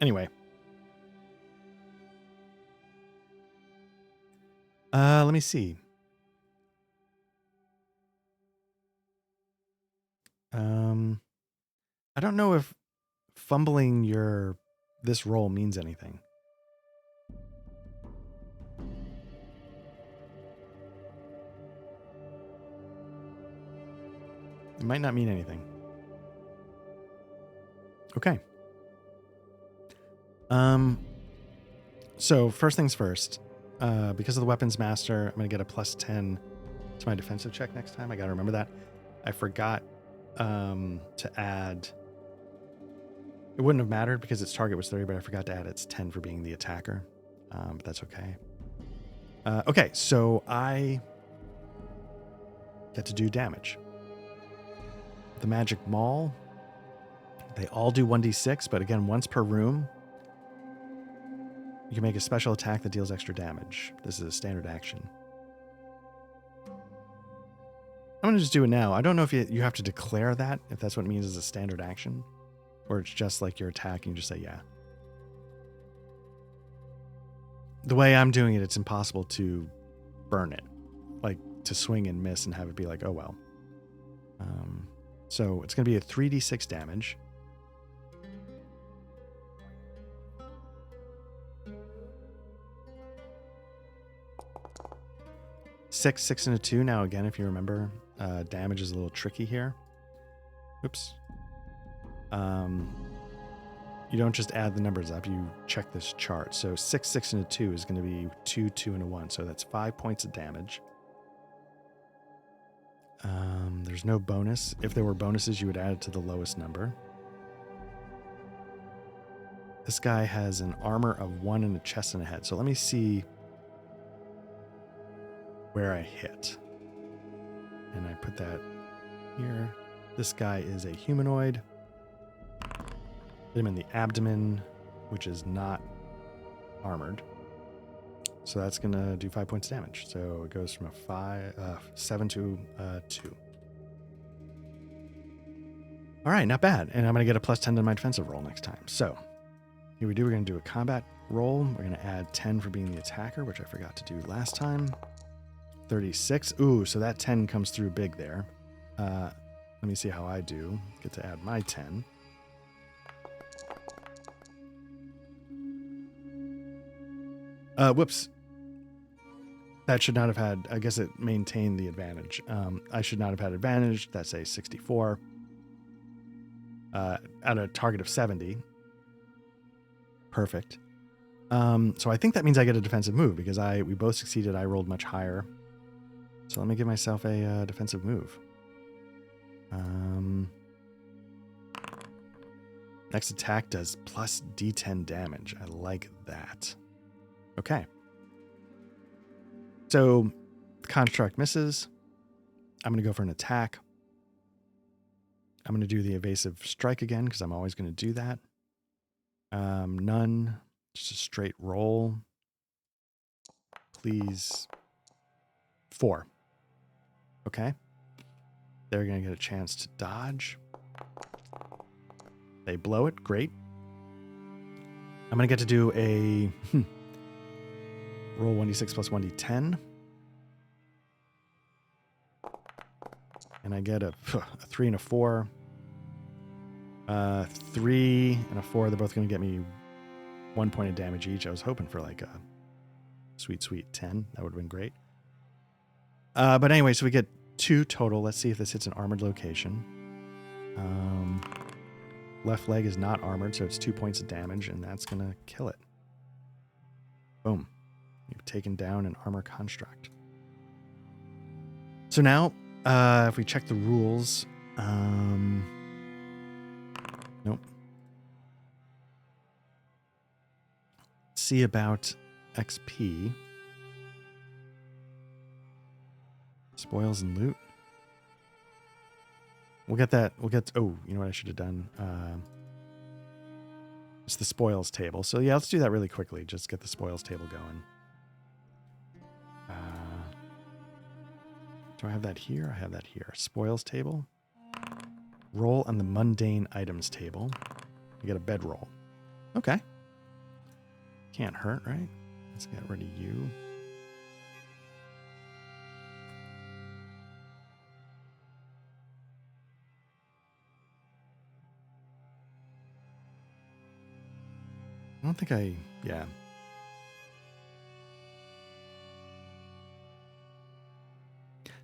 Anyway. Let me see. I don't know if fumbling this roll means anything. It might not mean anything. Okay. So first things first, because of the weapons master, I'm going to get a +10 to my defensive check next time. I got to remember that. I forgot to add, it wouldn't have mattered because its target was 30, but I forgot to add its 10 for being the attacker. But that's okay. Okay, so I get to do damage. The Magic Maul, they all do 1d6, but again, once per room, you can make a special attack that deals extra damage. This is a standard action. I'm going to just do it now. I don't know if you have to declare that, if that's what it means as a standard action, or it's just like your attack and you just say, yeah. The way I'm doing it, it's impossible to burn it, like to swing and miss and have it be like, oh, well. So it's going to be a 3d6 damage. Six, and a 2. Now, again, if you remember, damage is a little tricky here. Oops. You don't just add the numbers up. You check this chart. So 6, and a 2 is going to be 2, 2, and a 1. So that's 5 points of damage. There's no bonus. If there were bonuses, you would add it to the lowest number. This guy has an armor of 1 and a chest and a head. So let me see where I hit. And I put that here. This guy is a humanoid. Hit him in the abdomen, which is not armored. So that's going to do 5 points of damage. So it goes from a 7 to 2. All right, not bad. And I'm going to get a +10 to my defensive roll next time. So here we do. We're going to do a combat roll. We're going to add 10 for being the attacker, which I forgot to do last time. 36. Ooh, so that 10 comes through big there. Let me see how I do. Get to add my 10. Whoops. That should not have had, I guess it maintained the advantage. I should not have had advantage. That's a 64. At a target of 70. Perfect. So I think that means I get a defensive move because we both succeeded. I rolled much higher. So let me give myself a defensive move. Next attack does plus D10 damage. I like that. Okay. So the construct misses. I'm going to go for an attack. I'm going to do the evasive strike again because I'm always going to do that. None. Just a straight roll. Please. 4. Okay. They're going to get a chance to dodge. They blow it. Great. I'm going to get to do a roll 1d6 plus 1d10. And I get a 3 and a 4. 3 and a 4. They're both going to get me 1 point of damage each. I was hoping for like a sweet 10. That would have been great. But anyway, so we get 2 total. Let's see if this hits an armored location. Left leg is not armored, so it's 2 points of damage, and that's going to kill it. Boom. You've taken down an armor construct. So now, if we check the rules, nope. See about XP. Spoils and loot. We'll get that. Oh, you know what I should have done? It's the spoils table. So yeah, let's do that really quickly. Just get the spoils table going. Do I have that here? I have that here. Spoils table. Roll on the mundane items table. You get a bedroll. Okay. Can't hurt, right? Let's get rid of you. don't think yeah.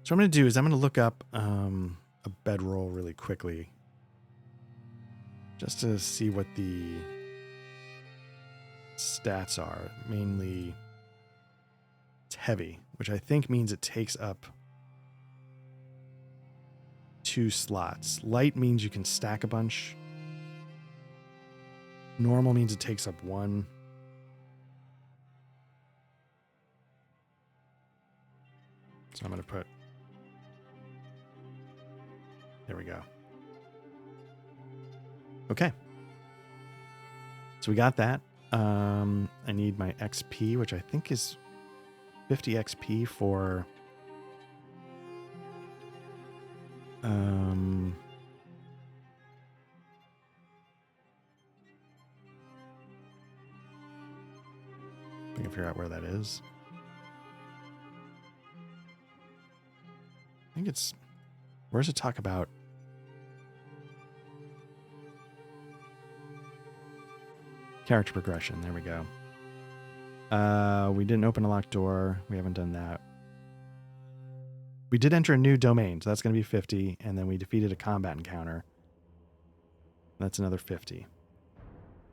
So what I'm going to do is I'm going to look up a bedroll really quickly. Just to see what the stats are. Mainly, it's heavy, which I think means it takes up 2 slots. Light means you can stack a bunch. Normal means it takes up 1. So I'm going to put... There we go. Okay. So we got that. I need my XP, which I think is 50 XP for... I can figure out where that is. I think it's... Where's it talk about... Character progression. There we go. We didn't open a locked door. We haven't done that. We did enter a new domain, so that's going to be 50. And then we defeated a combat encounter. That's another 50.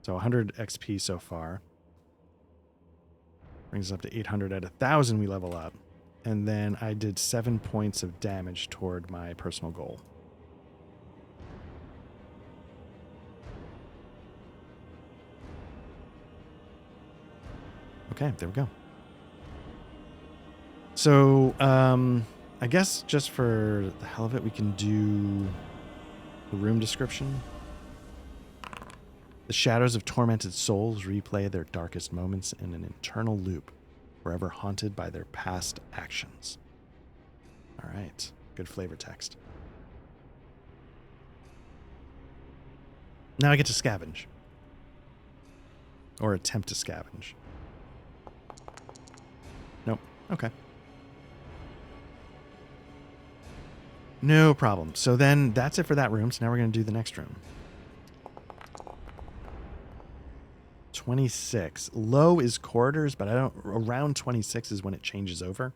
So 100 XP so far. Brings us up to 800. At 1,000, we level up. And then I did 7 points of damage toward my personal goal. Okay, there we go. So, I guess just for the hell of it, we can do the room description. The shadows of tormented souls replay their darkest moments in an eternal loop, forever haunted by their past actions. All right, good flavor text. Now I get to scavenge. Or attempt to scavenge. Nope. Okay. No problem. So then that's it for that room. So now we're going to do the next room. 26. Low is corridors, but around 26 is when it changes over.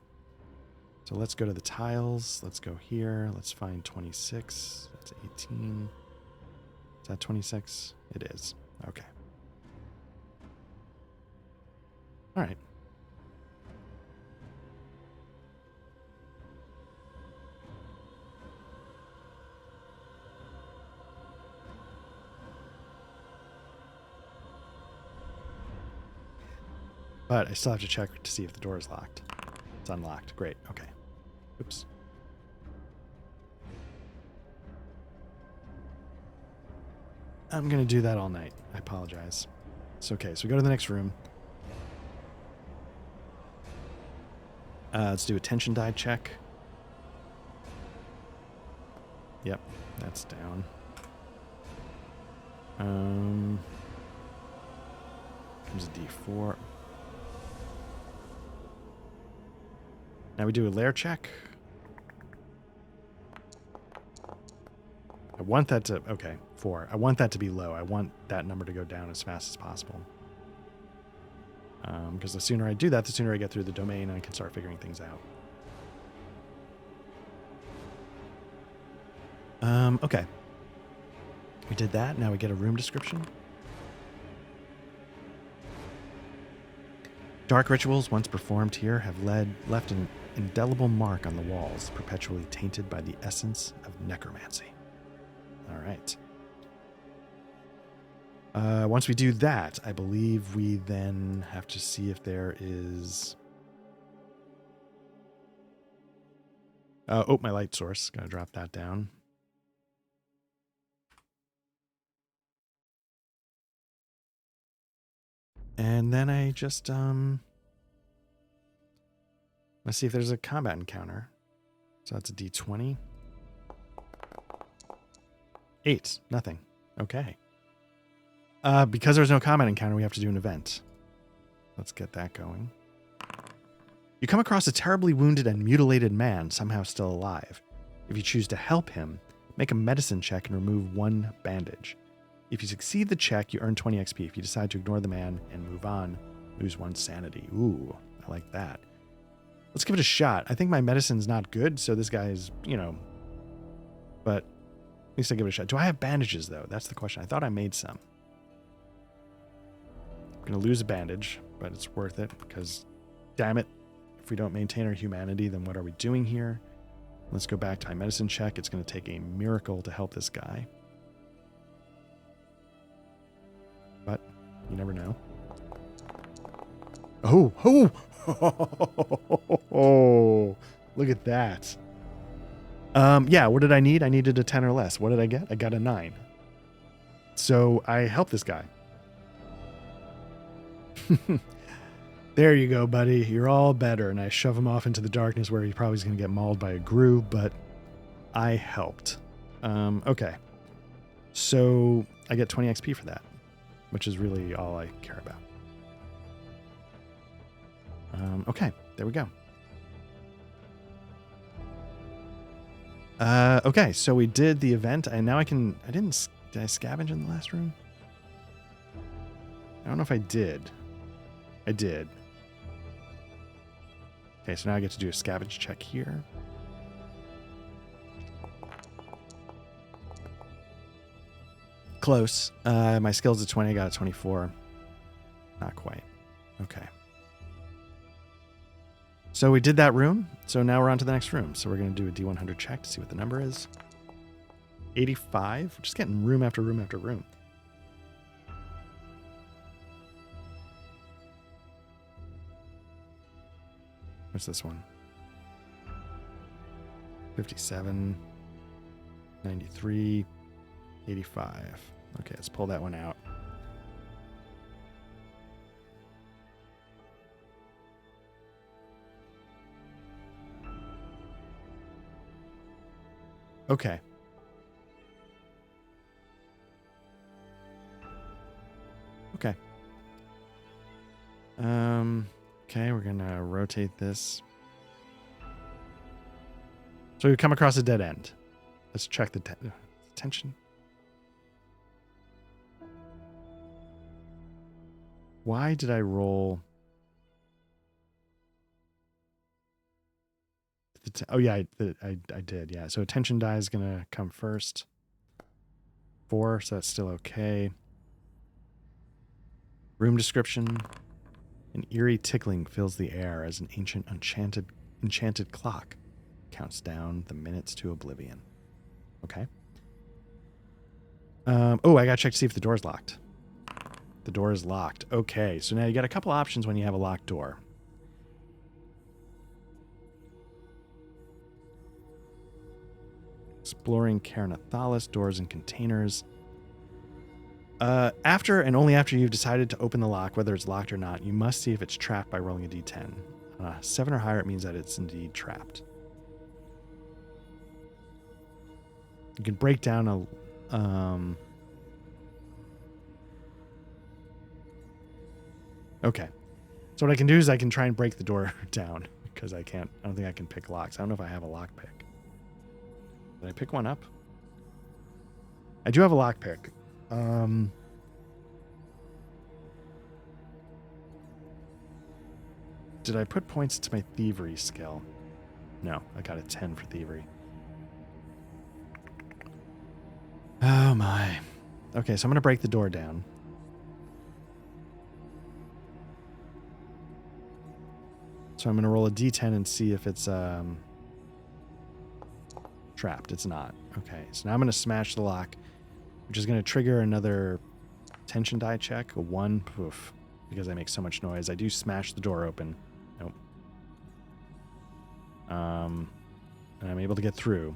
So let's go to the tiles. Let's go here. Let's find 26. That's 18. Is that 26? It is. Okay. All right. But I still have to check to see if the door is locked. It's unlocked. Great. Okay. Oops. I'm going to do that all night. I apologize. It's okay. So we go to the next room. Let's do a tension die check. Yep. That's down. Comes a D4. Now we do a lair check. I want that to... Okay, 4. I want that to be low. I want that number to go down as fast as possible. Because the sooner I do that, the sooner I get through the domain and I can start figuring things out. Okay. We did that. Now we get a room description. Dark rituals, once performed here, have left an indelible mark on the walls, perpetually tainted by the essence of necromancy. All right. Once we do that, I believe we then have to see if there is... oh, my light source. Gotta drop that down. And then I just, let's see if there's a combat encounter. So that's a D20. 8. Nothing. Okay. Because there's no combat encounter, we have to do an event. Let's get that going. You come across a terribly wounded and mutilated man, somehow still alive. If you choose to help him, make a medicine check and remove 1 bandage. If you succeed the check, you earn 20 XP. If you decide to ignore the man and move on, lose 1 sanity. Ooh, I like that. Let's give it a shot. I think my medicine's not good, so this guy is, you know, but at least I give it a shot. Do I have bandages, though? That's the question. I thought I made some. I'm going to lose a bandage, but it's worth it because, damn it, if we don't maintain our humanity, then what are we doing here? Let's go back to my medicine check. It's going to take a miracle to help this guy. But you never know. Oh, oh, look at that. Yeah, what did I need? I needed a 10 or less. What did I get? I got a 9. So I helped this guy. There you go, buddy. You're all better. And I shove him off into the darkness where he probably is going to get mauled by a grue, but I helped. Okay. So I get 20 XP for that, which is really all I care about. Okay, there we go. Okay, so we did the event, and now did I scavenge in the last room? I don't know if I did. I did. Okay, so now I get to do a scavenge check here. Close. My skill's at 20, I got a 24. Not quite. Okay. So we did that room. So now we're on to the next room. So we're going to do a D100 check to see what the number is. 85. We're just getting room after room after room. What's this one? 57. 93. 85. Okay, let's pull that one out. Okay. Okay. Okay, we're gonna rotate this. So we come across a dead end. Let's check the tension. Why did I roll? Oh yeah, I did. Yeah, so attention die is gonna come first. 4, so that's still okay. Room description. An eerie tickling fills the air as an ancient enchanted clock counts down the minutes to oblivion. Okay. Oh, I gotta check to see if the door's locked. The door is locked. Okay, so now you got a couple options when you have a locked door. Exploring Ker Nethalas, doors and containers. After and only after you've decided to open the lock, whether it's locked or not, you must see if it's trapped by rolling a d10. 7 or higher, it means that it's indeed trapped. You can break down a... Okay. So what I can do is I can try and break the door down, because I don't think I can pick locks. I don't know if I have a lock pick. Did I pick one up? I do have a lock pick. Did I put points to my thievery skill? No, I got a 10 for thievery. Oh my. Okay, so I'm going to break the door down. So I'm going to roll a d10 and see if it's trapped. It's not. Okay, so now I'm going to smash the lock, which is going to trigger another tension die check. A 1, poof, because I make so much noise. I do smash the door open. Nope. And I'm able to get through,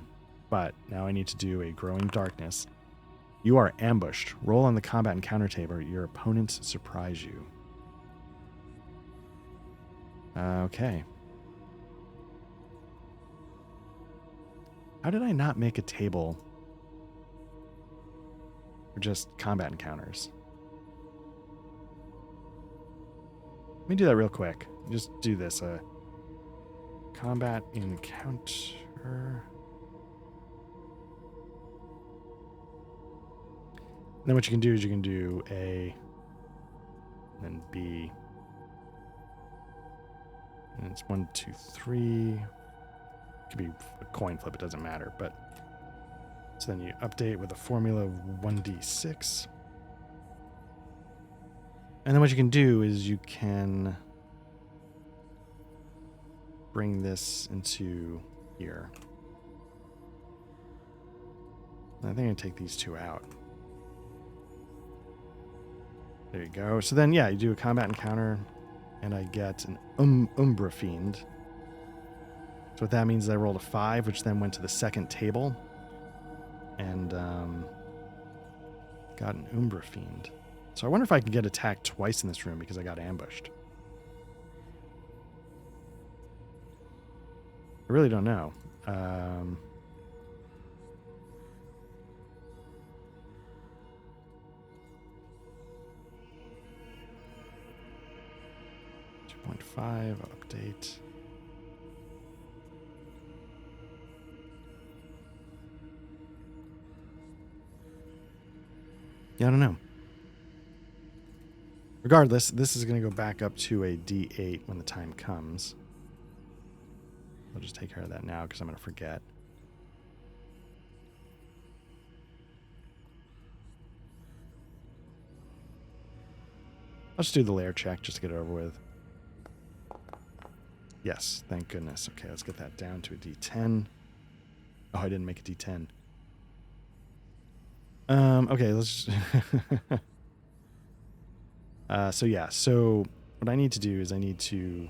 but now I need to do a growing darkness. You are ambushed. Roll on the combat encounter table. Your opponents surprise you. Okay. How did I not make a table for just combat encounters? Let me do that real quick. Just do this. Combat encounter. then what you can do is you can do A, and then B. And it's 1, 2, 3. It could be a coin flip, it doesn't matter. But so then you update with a formula of 1d6. And then what you can do is you can bring this into here. I think I take these two out. There you go. So then, yeah, you do a combat encounter, and I get an Umbra Fiend. So what that means is I rolled a 5, which then went to the second table, and got an Umbra Fiend. So I wonder if I can get attacked twice in this room because I got ambushed. I really don't know. 2.5 update. Yeah, I don't know. Regardless, this is going to go back up to a D8 when the time comes. I'll just take care of that now because I'm going to forget. I'll just do the layer check just to get it over with. Yes, thank goodness. Okay, let's get that down to a D10. Oh, I didn't make a D10. Okay, let's just so yeah, so what I need to do is I need to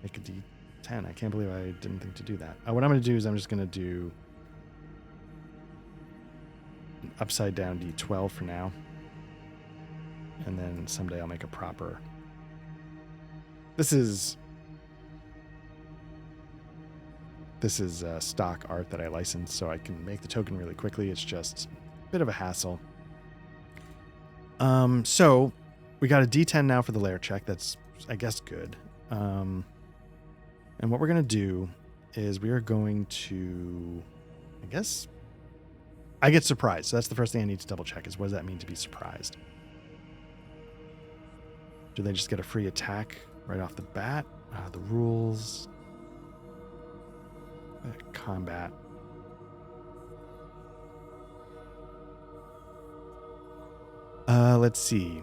make a D10. I can't believe I didn't think to do that. What I'm going to do is I'm just going to do an upside down D12 for now. And then someday I'll make a proper. This is stock art that I licensed, so I can make the token really quickly. It's just a bit of a hassle. So we got a D10 now for the layer check. That's, I guess, good. And what we're going to do is we are going to, I guess, I get surprised. So that's the first thing I need to double check is what does that mean to be surprised? Do they just get a free attack right off the bat? The rules. Combat. Let's see.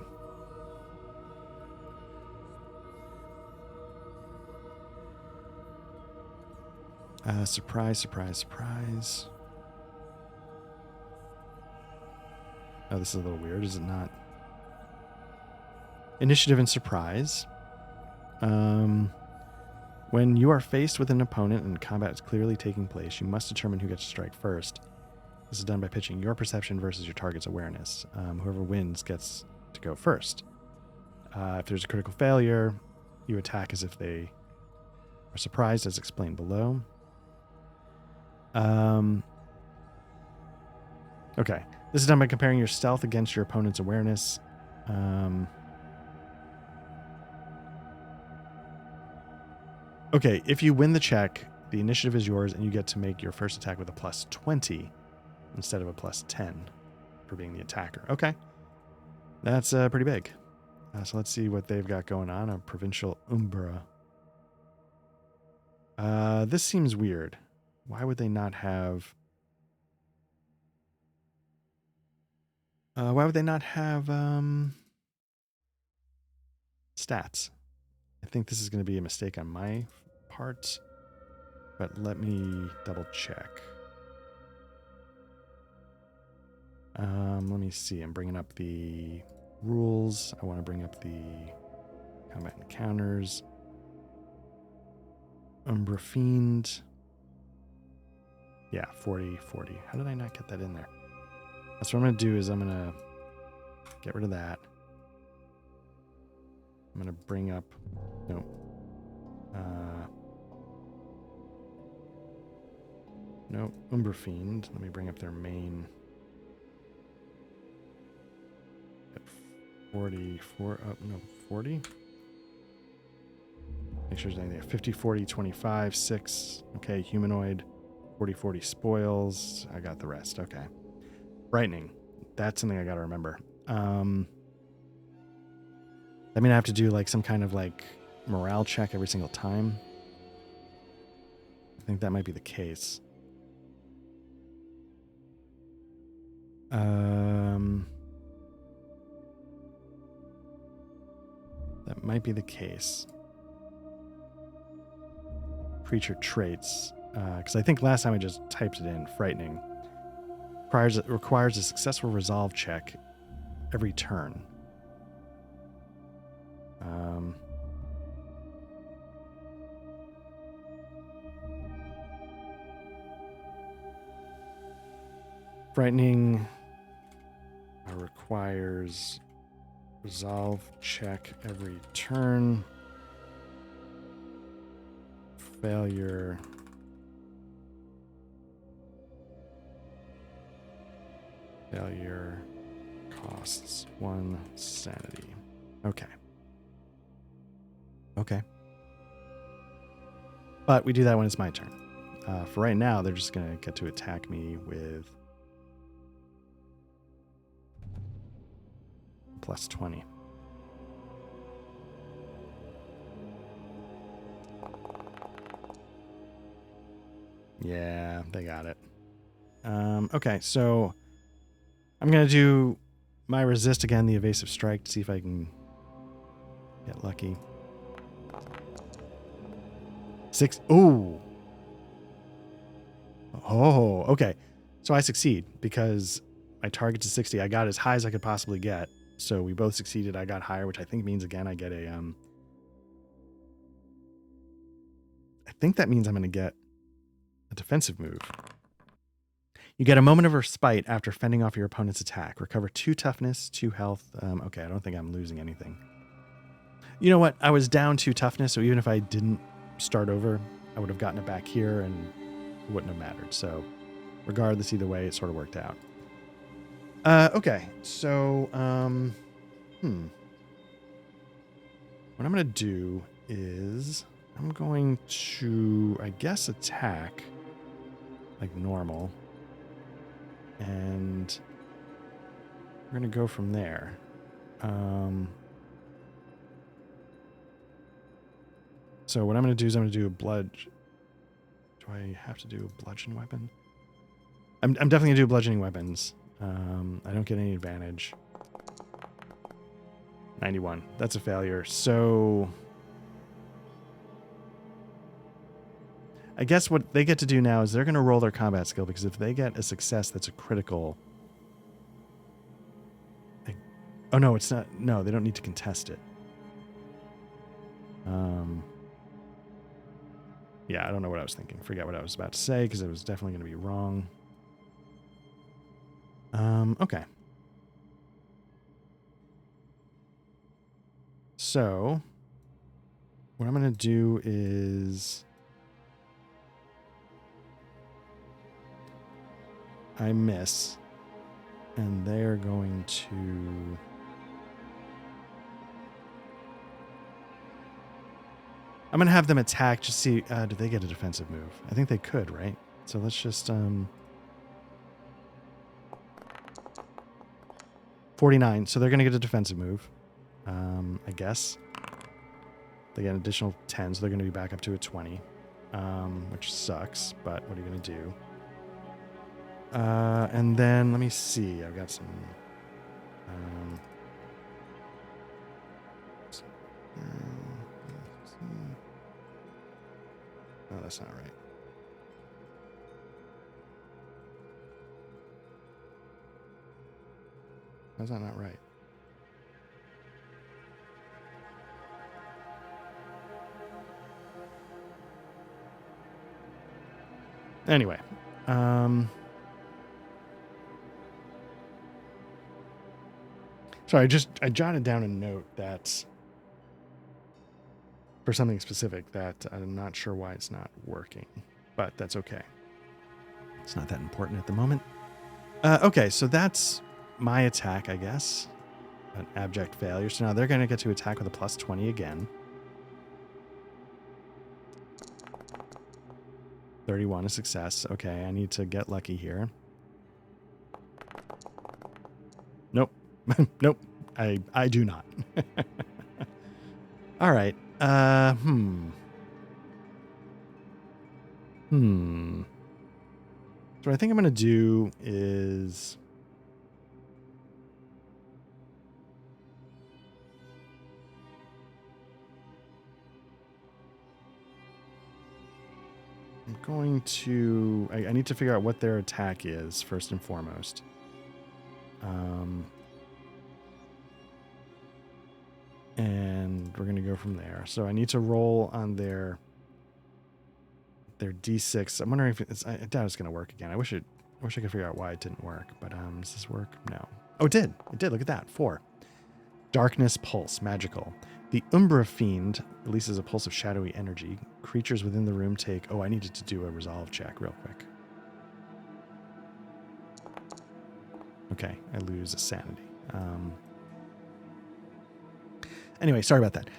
Surprise, surprise, surprise. Oh, this is a little weird, is it not? Initiative and surprise. When you are faced with an opponent and combat is clearly taking place, you must determine who gets to strike first. This is done by pitching your perception versus your target's awareness. Whoever wins gets to go first. If there's a critical failure, you attack as if they are surprised, as explained below. Okay. This is done by comparing your stealth against your opponent's awareness. Okay, if you win the check, the initiative is yours, and you get to make your first attack with a plus 20 instead of a plus 10 for being the attacker. Okay. That's pretty big. So let's see what they've got going on. A provincial Umbra. This seems weird. Why would they not have... stats? I think this is going to be a mistake on my part, but let me double check. Let me see. I'm bringing up the rules. I want to bring up the combat encounters. Umbra Fiend. Yeah, 40. How did I not get that in there? That's what I'm going to do is I'm going to get rid of that. I'm going to bring up... Nope. No, Umbra Fiend. Let me bring up their main... At 44... Oh, no, 40? Make sure there's anything there. 50, 40, 25, 6. Okay, humanoid. 40 spoils. I got the rest. Okay. Frightening. That's something I got to remember. I mean, I have to do like some kind of like morale check every single time. I think that might be the case. That might be the case. Creature traits. Because I think last time I just typed it in. Frightening. Requires a successful resolve check every turn. Frightening requires resolve check every turn. Failure costs 1 sanity. Okay. Okay. But we do that when it's my turn. For right now, they're just going to get to attack me with plus 20. Yeah, they got it. Okay, so I'm going to do my resist again, the evasive strike, to see if I can get lucky. 6. Ooh. Oh, okay. So I succeed because my target's a 60. I got as high as I could possibly get. So we both succeeded. I got higher, which I think means, again, I get a... I think that means I'm going to get a defensive move. You get a moment of respite after fending off your opponent's attack. Recover 2 toughness, 2 health. Okay, I don't think I'm losing anything. You know what? I was down 2 toughness, so even if I didn't start over, I would have gotten it back here and it wouldn't have mattered. So regardless, either way, it sort of worked out. Okay, so what I'm going to do is I'm going to, I guess, attack like normal. And we're going to go from there. So what I'm going to do is I'm going to do a bludge. Do I have to do a bludgeon weapon? I'm definitely going to do bludgeoning weapons. I don't get any advantage. 91. That's a failure. So I guess what they get to do now is they're going to roll their combat skill, because if they get a success that's a critical... Oh, no, it's not. No, they don't need to contest it. Yeah, I don't know what I was thinking. Forget what I was about to say, because it was definitely going to be wrong. Okay. So what I'm going to do is I miss, and they're going to... I'm going to have them attack, just see, do they get a defensive move? I think they could, right? So let's just, 49. So they're going to get a defensive move, I guess. They get an additional 10, so they're going to be back up to a 20, which sucks, but what are you going to do? And then, let me see. I've got some... Oh, that's not right. How's that not right? Anyway. Sorry, I jotted down a note that... for something specific that I'm not sure why it's not working, but that's okay. It's not that important at the moment. Okay, so that's my attack, I guess. An abject failure. So now they're going to get to attack with a plus 20 again. 31, a success. Okay, I need to get lucky here. Nope. Nope. I do not. All right. So what I think I'm going to do is... I'm going to... I need to figure out what their attack is, first and foremost. And we're going to go from there. So I need to roll on their D6. I'm wondering if it's... I doubt it's going to work again. I wish I could figure out why it didn't work. But does this work? No. Oh, it did. It did. Look at that. 4. Darkness Pulse. Magical. The Umbra Fiend releases a pulse of shadowy energy. Creatures within the room take... Oh, I needed to do a resolve check real quick. Okay, I lose a sanity. Anyway, sorry about that.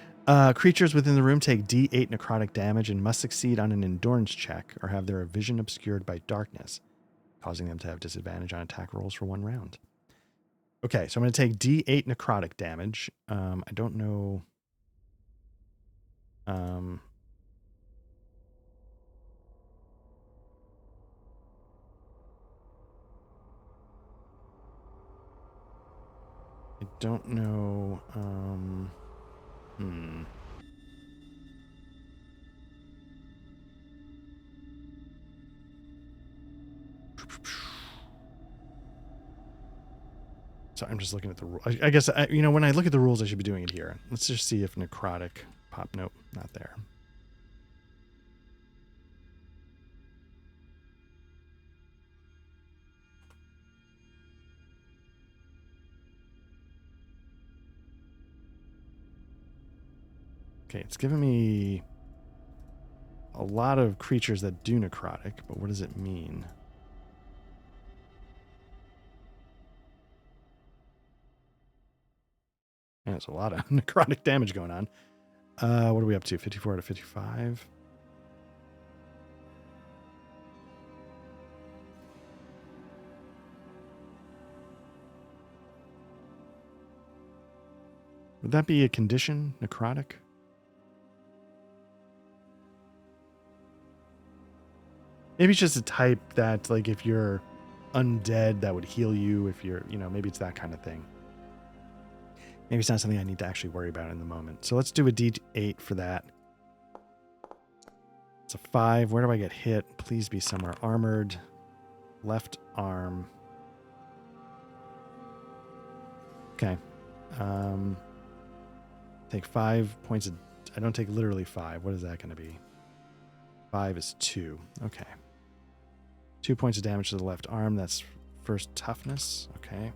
Creatures within the room take D8 necrotic damage and must succeed on an endurance check or have their vision obscured by darkness, causing them to have disadvantage on attack rolls for 1 round. Okay, so I'm going to take D8 necrotic damage. I don't know... I don't know... So I'm just looking at the rule. I guess, when I look at the rules, I should be doing it here. Let's just see if necrotic pop. Nope, not there. Okay, it's giving me a lot of creatures that do necrotic, but what does it mean? And there's a lot of necrotic damage going on. What are we up to? 54 to 55? Would that be a condition? Necrotic? Maybe it's just a type that, like, if you're undead, that would heal you. If you're, maybe it's that kind of thing. Maybe it's not something I need to actually worry about in the moment. So let's do a D8 for that. It's a 5. Where do I get hit? Please be somewhere armored. Left arm. Okay. Take 5 points of... I don't take literally 5. What is that going to be? 5 is 2. Okay. 2 points of damage to the left arm. That's first toughness. Okay.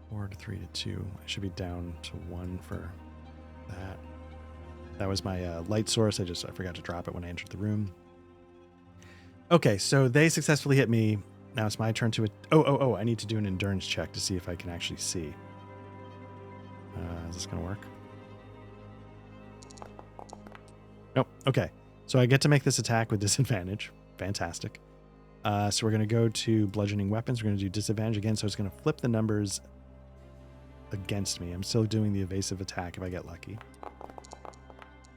Four to 3 to 2. I should be down to 1 for that. That was my light source. I forgot to drop it when I entered the room. Okay, so they successfully hit me. Now it's my turn to... I need to do an endurance check to see if I can actually see. Is this going to work? Nope. Okay. So I get to make this attack with disadvantage. Fantastic. So we're going to go to bludgeoning weapons. We're going to do disadvantage again. So it's going to flip the numbers against me. I'm still doing the evasive attack if I get lucky.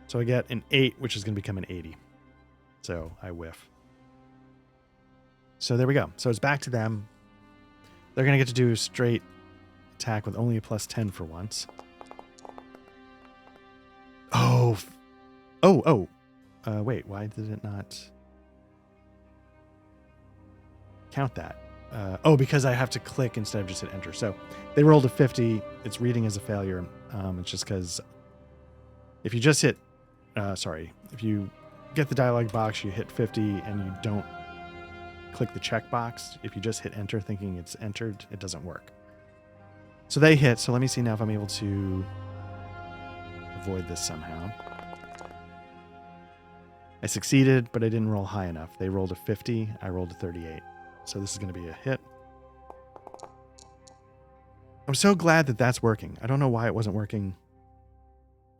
So I get an 8, which is going to become an 80. So I whiff. So there we go. So it's back to them. They're going to get to do a straight attack with only a plus 10 for once. Wait, why did it not count that? Because I have to click instead of just hit enter. So they rolled a 50. It's reading as a failure. It's just because if you just hit, if you get the dialog box, you hit 50 and you don't click the checkbox. If you just hit enter thinking it's entered, it doesn't work. So they hit. So let me see now if I'm able to avoid this somehow. I succeeded, but I didn't roll high enough. They rolled a 50. I rolled a 38. So this is going to be a hit. I'm so glad that that's working. I don't know why it wasn't working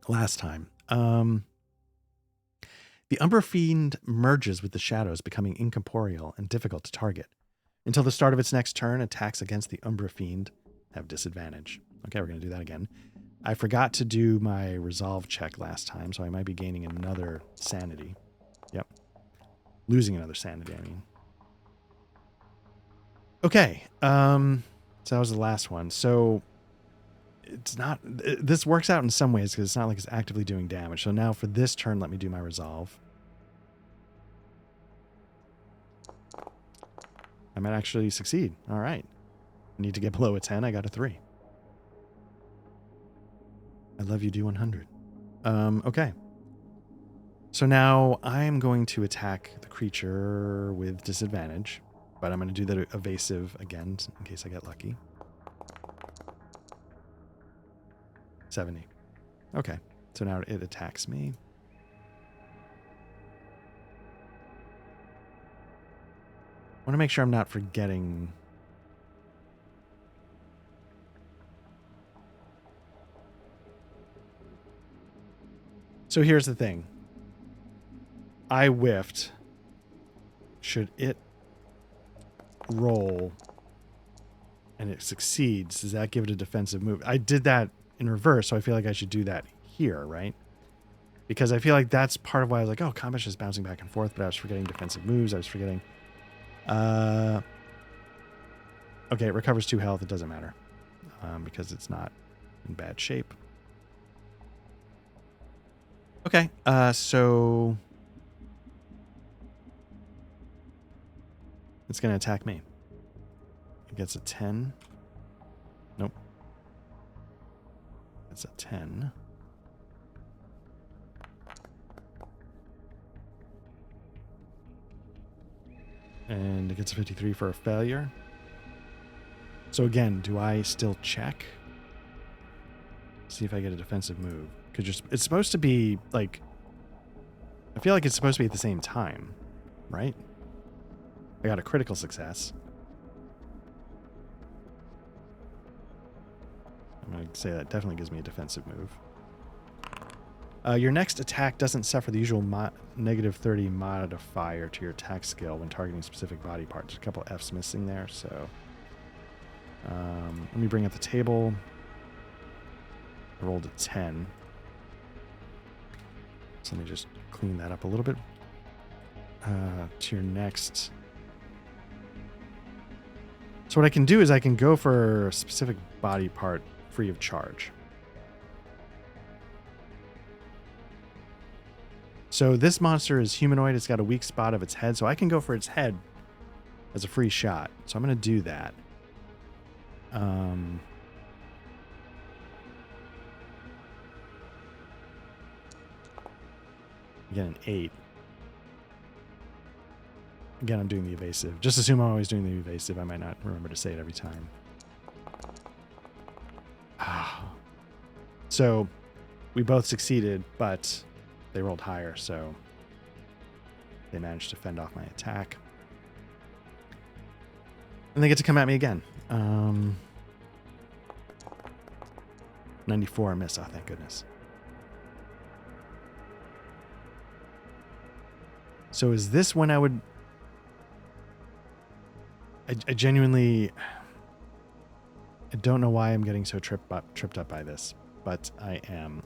last time. The Umbra Fiend merges with the shadows, becoming incorporeal and difficult to target. Until the start of its next turn, attacks against the Umbra Fiend have disadvantage. Okay, we're going to do that again. I forgot to do my resolve check last time, so I might be gaining another sanity. Yep. Losing another sanity, I mean. Okay, so that was the last one. So it's not, this works out in some ways because it's not like it's actively doing damage. So now for this turn, let me do my resolve. I might actually succeed. All right. I need to get below a 10. I got a 3. I love you, D100. Okay. So now I'm going to attack the creature with disadvantage, but I'm going to do the evasive again in case I get lucky. 70. Okay. So now it attacks me. I want to make sure I'm not forgetting. So here's the thing. I whiffed. Should it roll and it succeeds, does that give it a defensive move? I did that in reverse, so I feel like I should do that here, right? Because I feel like that's part of why I was like, oh, combat's just bouncing back and forth, but I was forgetting defensive moves. I was forgetting. Okay, it recovers 2 health. It doesn't matter because it's not in bad shape. Okay, so it's going to attack me. It gets a 10. Nope. It's a 10. And it gets a 53 for a failure. So again, do I still check? See if I get a defensive move. Because it's supposed to be like... I feel like it's supposed to be at the same time, right? I got a critical success. I'm going to say that definitely gives me a defensive move. Your next attack doesn't suffer the usual negative 30 modifier to your attack skill when targeting specific body parts. There's a couple F's missing there, so... let me bring up the table. I rolled a 10. So let me just clean that up a little bit. To your next... So what I can do is I can go for a specific body part free of charge. So this monster is humanoid. It's got a weak spot of its head. So I can go for its head as a free shot. So I'm going to do that. Again, an 8. Again, I'm doing the evasive. Just assume I'm always doing the evasive. I might not remember to say it every time. So we both succeeded, but they rolled higher, so they managed to fend off my attack. And they get to come at me again. 94, I miss. Oh, thank goodness. So is this when I would... I genuinely... I don't know why I'm getting so tripped up by this, but I am.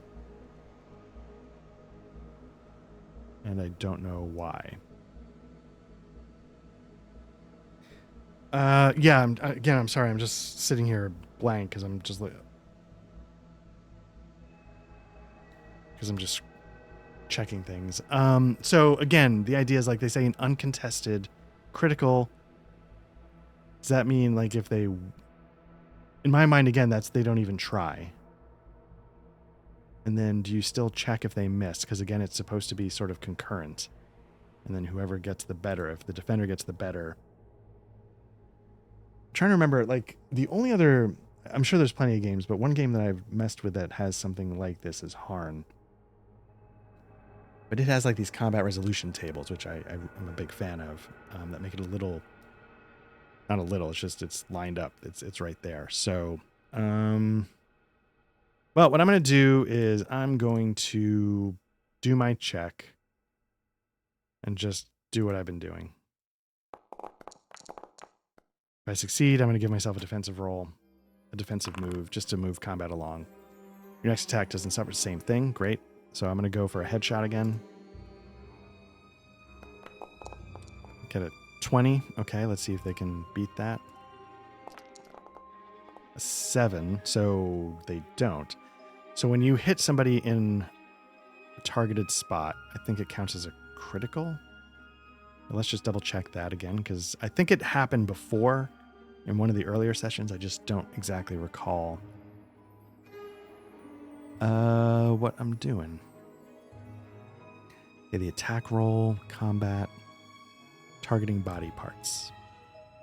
And I don't know why. Yeah, I'm sorry. I'm just sitting here blank because I'm just checking things. So again, the idea is like they say an uncontested critical. Does that mean like if they, in my mind, again, that's they don't even try. And then do you still check if they miss? Because again, it's supposed to be sort of concurrent. And then whoever gets the better, if the defender gets the better. I'm trying to remember, like the only other, I'm sure there's plenty of games, but one game that I've messed with that has something like this is Harn. But it has like these combat resolution tables, which I'm a big fan of, that make it a little, not a little, it's just, it's lined up. It's right there. So Well, what I'm going to do is I'm going to do my check and just do what I've been doing. If I succeed, I'm going to give myself a defensive roll, a defensive move, just to move combat along. Your next attack doesn't suffer the same thing. Great. So I'm going to go for a headshot again. Get a 20. Okay, let's see if they can beat that. A 7, so they don't. So when you hit somebody in a targeted spot, I think it counts as a critical. Let's just double check that again, because I think it happened before in one of the earlier sessions. I just don't exactly recall what I'm doing. Okay, the attack roll, combat, targeting body parts.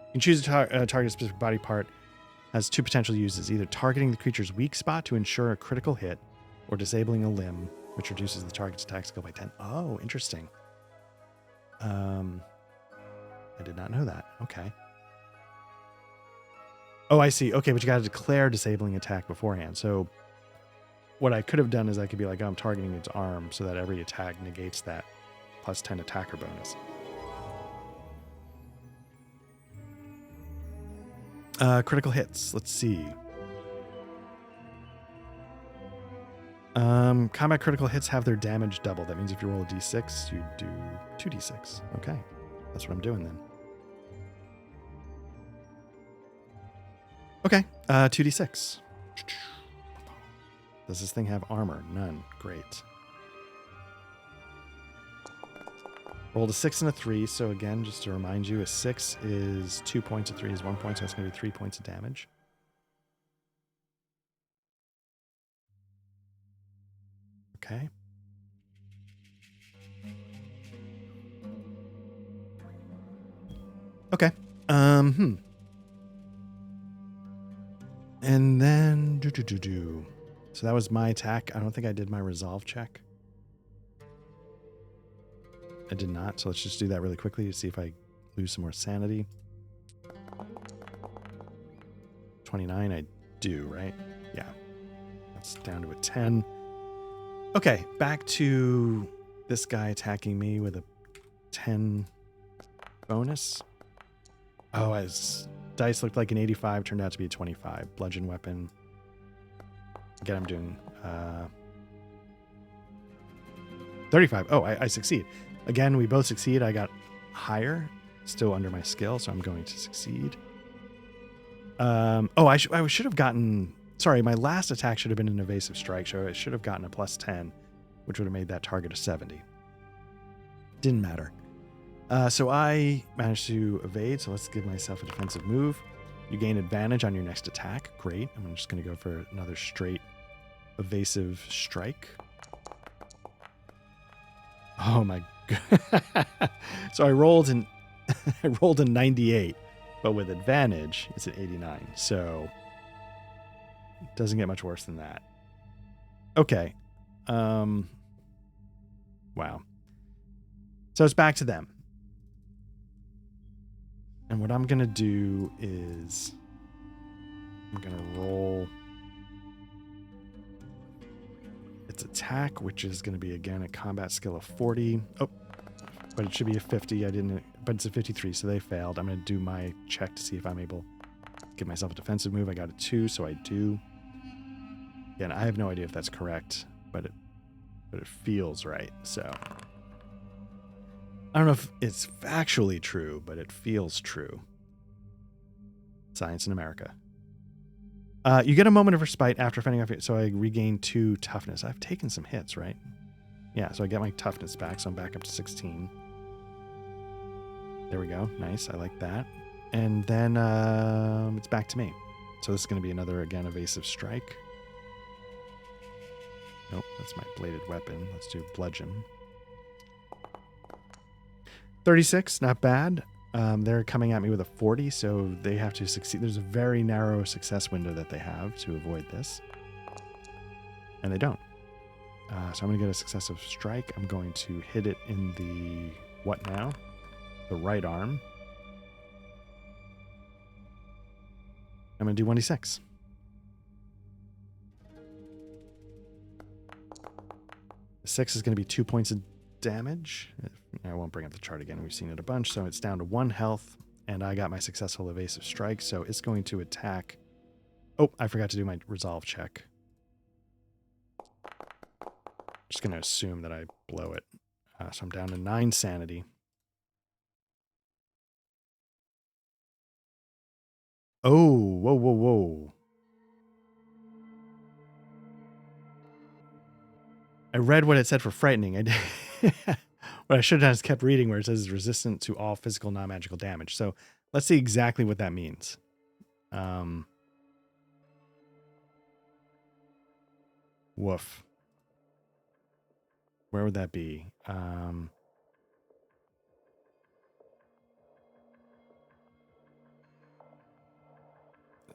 You can choose a target a specific body part. Has 2 potential uses, either targeting the creature's weak spot to ensure a critical hit, or disabling a limb, which reduces the target's attack skill by 10. Oh, interesting. I did not know that. Okay. Oh, I see. Okay, but you got to declare disabling attack beforehand. So what I could have done is I could be like, oh, I'm targeting its arm, so that every attack negates that plus 10 attacker bonus. Critical hits. Let's see. Combat critical hits have their damage doubled. That means if you roll a d6, you do 2d6. Okay. That's what I'm doing then. Okay. 2d6. Does this thing have armor? None. Great. Rolled a 6 and a 3. So again, just to remind you, a 6 is 2 points, a 3 is 1 point, so that's going to be 3 points of damage. Okay. Okay. And then So that was my attack. I don't think I did my resolve check. I did not. So let's just do that really quickly to see if I lose some more sanity. 29, I do, right? Yeah. That's down to a 10. Okay, back to this guy attacking me with a 10 bonus. Oh, his dice looked like an 85, turned out to be a 25. Bludgeon weapon. Again, I'm doing 35. Oh, I succeed. Again, we both succeed. I got higher, still under my skill, so I'm going to succeed. I should have gotten... Sorry, my last attack should have been an evasive strike, so I should have gotten a plus 10, which would have made that target a 70. Didn't matter. So I managed to evade, so let's give myself a defensive move. You gain advantage on your next attack. Great. I'm just going to go for another straight evasive strike. Oh my god. So I rolled a 98, but with advantage, it's an 89. So it doesn't get much worse than that. Okay. Wow. So it's back to them. And what I'm going to do is I'm going to roll its attack, which is going to be, again, a combat skill of 40. Oh, but it should be a 50. I didn't, but it's a 53, so they failed. I'm going to do my check to see if I'm able to give myself a defensive move. I got a 2, so I do. Again, I have no idea if that's correct, but it feels right. So I don't know if it's factually true, but it feels true. Science in America. You get a moment of respite after fending off it, so I regain 2 toughness. I've taken some hits, right? Yeah, so I get my toughness back, so I'm back up to 16. There we go. Nice. I like that. And then it's back to me. So this is going to be another, again, evasive strike. Nope, that's my bladed weapon. Let's do bludgeon. 36, not bad. They're coming at me with a 40, so they have to succeed. There's a very narrow success window that they have to avoid this. And they don't. So I'm going to get a successive strike. I'm going to hit it in the, what now? The right arm. I'm going to do 1d6. 6 is going to be 2 points of damage. I won't bring up the chart again. We've seen it a bunch. So it's down to 1 health. And I got my successful evasive strike. So it's going to attack. Oh, I forgot to do my resolve check. Just going to assume that I blow it. So I'm down to 9 sanity. Oh, whoa, whoa, whoa. I read what it said for frightening. I did. What I should have just kept reading where it says resistant to all physical non-magical damage. So let's see exactly what that means. Woof. Where would that be?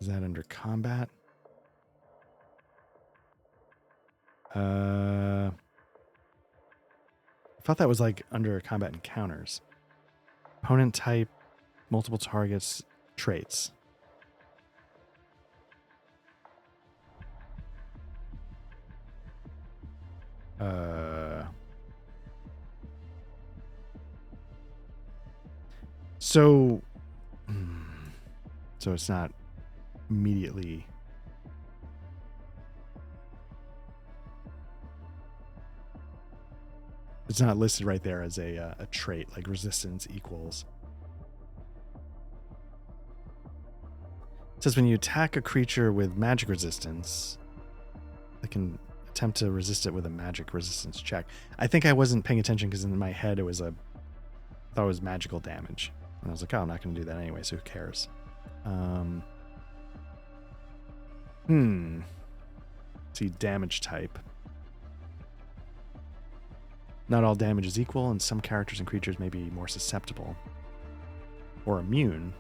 Is that under combat? I thought that was like under combat encounters. Opponent type, multiple targets, traits. So it's not immediately. It's not listed right there as a trait, like resistance equals. It says when you attack a creature with magic resistance, they can attempt to resist it with a magic resistance check. I think I wasn't paying attention because in my head I thought it was magical damage. And I was like, oh, I'm not going to do that anyway, so who cares? See, damage type. Not all damage is equal, and some characters and creatures may be more susceptible or immune.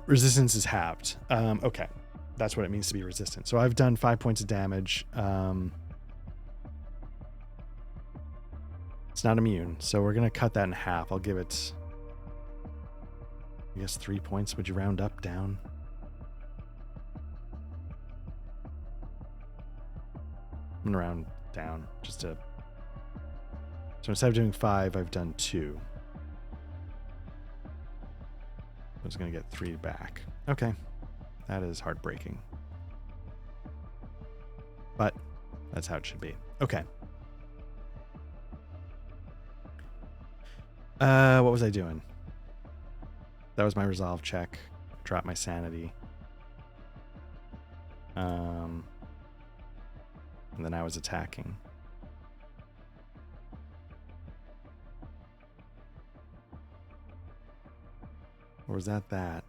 Resistance is halved. Okay. That's what it means to be resistant. So I've done 5 points of damage. It's not immune, so we're going to cut that in half. I'll give it, I guess, 3 points. Would you round up, down? I'm going to round down just to... So instead of doing 5, I've done 2. I was going to get 3 back. Okay. That is heartbreaking. But that's how it should be. Okay. What was I doing? That was my resolve check. Drop my sanity. And then I was attacking. Or was that?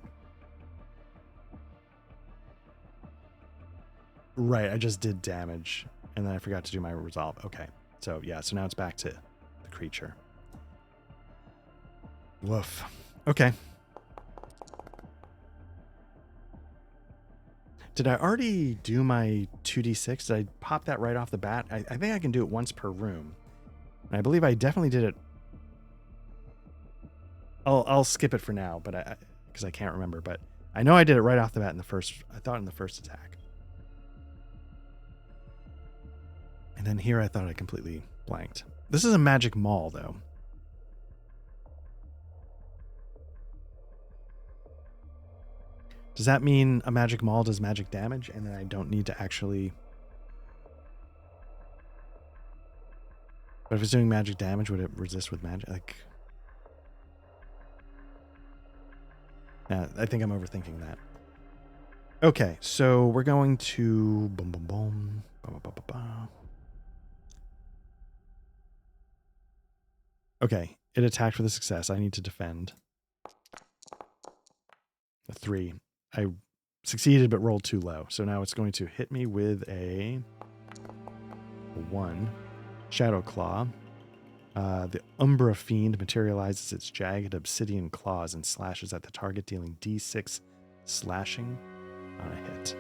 Right, I just did damage, and then I forgot to do my resolve. Okay, so yeah, so now it's back to the creature. Woof. Okay. Did I already do my 2d6? Did I pop that right off the bat? I think I can do it once per room. And I believe I definitely did it. I'll skip it for now, but because I can't remember. But I know I did it right off the bat in the first. I thought in the first attack. And then here I thought I completely blanked. This is a magic maul, though. Does that mean a magic maul does magic damage and then I don't need to actually... But if it's doing magic damage, would it resist with magic? Like... Yeah, I think I'm overthinking that. Okay, so we're going to... Boom, boom, boom. Ba, ba, ba, ba, ba. Okay, it attacked with a success. I need to defend. A 3. I succeeded but rolled too low. So now it's going to hit me with a 1. Shadow Claw. The Umbra Fiend materializes its jagged obsidian claws and slashes at the target, dealing D6 slashing on a hit.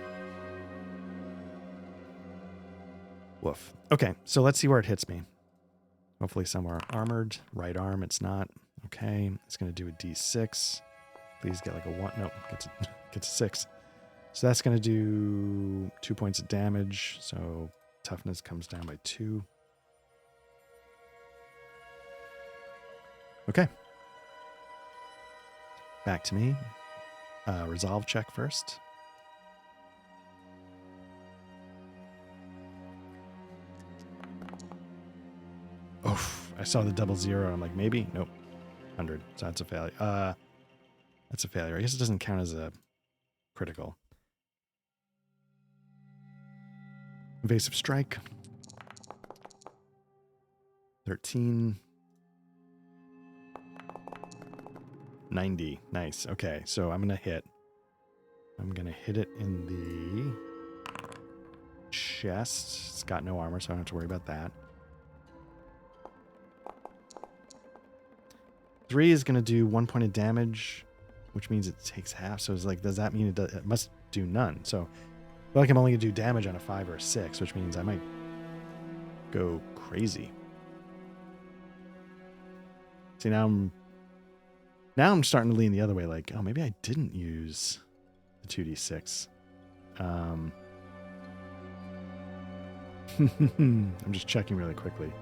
Woof. Okay, so let's see where it hits me. Hopefully somewhere armored. Right arm, it's not. Okay, it's going to do a d6. Please get like a 1. No, gets a 6. So that's going to do 2 points of damage. So toughness comes down by 2. Okay. Back to me. Resolve check first. Oh, I saw the double 0. I'm like, maybe? Nope. 100. So that's a failure. That's a failure. I guess it doesn't count as a critical. Evasive strike. 13. 90. Nice. Okay, so I'm going to hit. I'm going to hit it in the chest. It's got no armor, so I don't have to worry about that. 3 is going to do 1 point of damage, which means it takes half. So it's like, does that mean it must do none? So I feel like I'm only going to do damage on a 5 or a 6, which means I might go crazy. See, now I'm starting to lean the other way, like, oh, maybe I didn't use the 2d6. I'm just checking really quickly.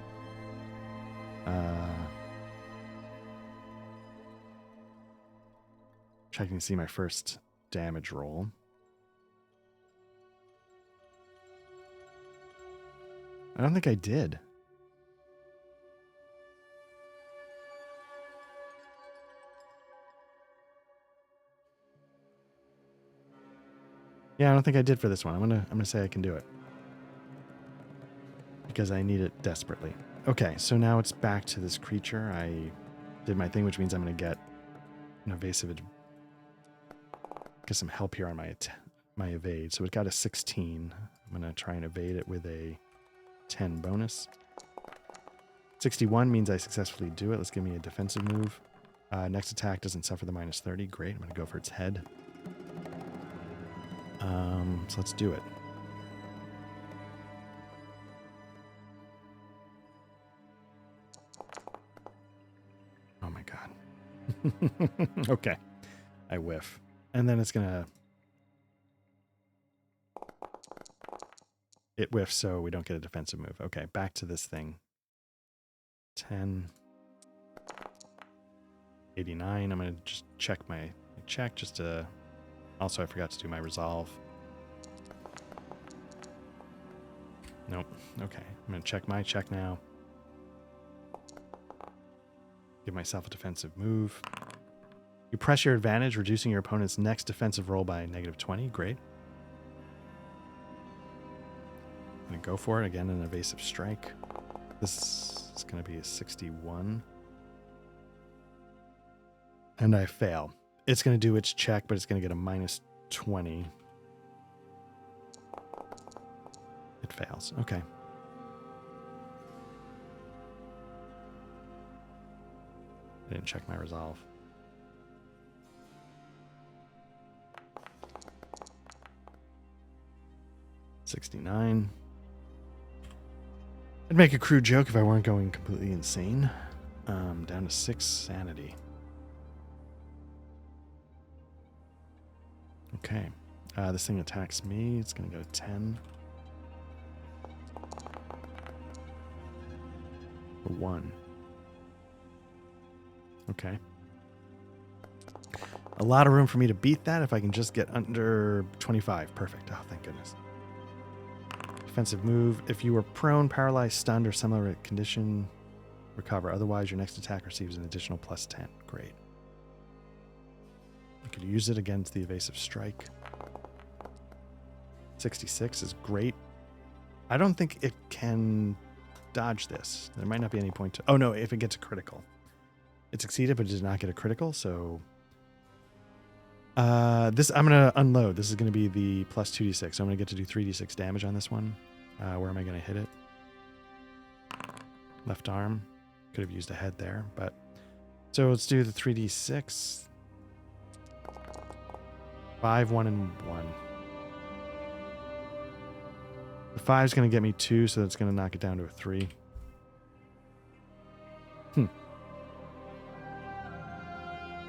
Checking to see my first damage roll. I don't think I did. Yeah, I don't think I did for this one. I'm gonna say I can do it. Because I need it desperately. Okay, so now it's back to this creature. I did my thing, which means I'm gonna get an evasive. Get some help here on my evade. So it got a 16. I'm gonna try and evade it with a 10 bonus. 61 means I successfully do it. Let's give me a defensive move. Next attack doesn't suffer the minus 30. Great. I'm gonna go for its head. So let's do it. Oh my god. Okay. I whiff. And then it's gonna... It whiffs, so we don't get a defensive move. Okay, back to this thing. 10. 89. I'm gonna just check my check just to... Also, I forgot to do my resolve. Nope. Okay. I'm going to check my check now. Give myself a defensive move. You press your advantage, reducing your opponent's next defensive roll by -20. Great. I'm going to go for it. Again, an evasive strike. This is going to be a 61. And I fail. It's going to do its check, but it's going to get a -20. It fails. Okay. I didn't check my resolve. $69. I'd make a crude joke if I weren't going completely insane. Down to 6 sanity. Okay. This thing attacks me. It's going to go to 10. For 1. Okay. A lot of room for me to beat that if I can just get under 25. Perfect. Oh, thank goodness. Defensive move. If you were prone, paralyzed, stunned, or similar condition, recover. Otherwise, your next attack receives an additional +10. Great. I could use it against the evasive strike. 66 is great. I don't think it can dodge this. There might not be any point to... Oh, no, if it gets a critical. It succeeded, but it did not get a critical, so... this I'm going to unload. This is going to be the +2d6. So I'm going to get to do 3d6 damage on this one. Where am I going to hit it? Left arm. Could have used a head there, but... So let's do the 3d6. 5, 1, and 1. The 5 is going to get me 2, so that's going to knock it down to a 3.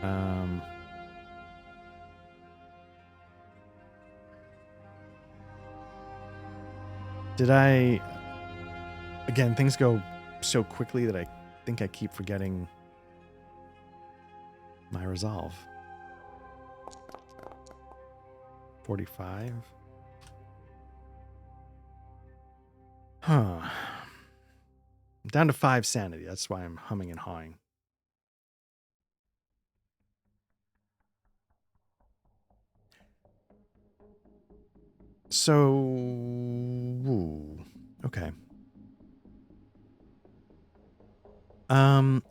Um, did I... Again, things go so quickly that I think I keep forgetting my resolve. 45. Huh. I'm down to 5 sanity. That's why I'm humming and hawing. So... Ooh, okay.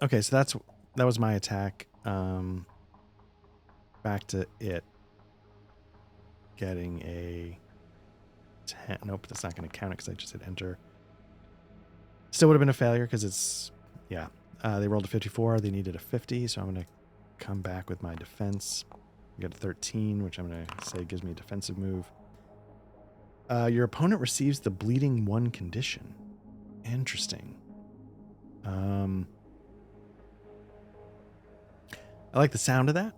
Okay, so that was my attack. Back to it. Getting a 10. Nope, that's not going to count it because I just hit enter. Still would have been a failure because it's... Yeah. They rolled a 54. They needed a 50, so I'm going to come back with my defense. I got a 13, which I'm going to say gives me a defensive move. Your opponent receives the bleeding 1 condition. Interesting. I like the sound of that.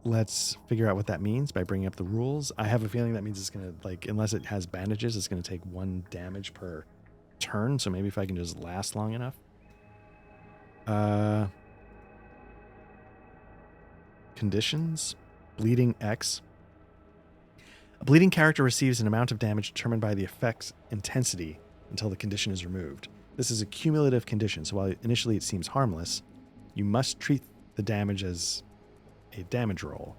Let's figure out what that means by bringing up the rules. I have a feeling that means it's going to, like, unless it has bandages, it's going to take 1 damage per turn. So maybe if I can just last long enough. Conditions. Bleeding X. A bleeding character receives an amount of damage determined by the effect's intensity until the condition is removed. This is a cumulative condition, so while initially it seems harmless, you must treat the damage as a damage roll.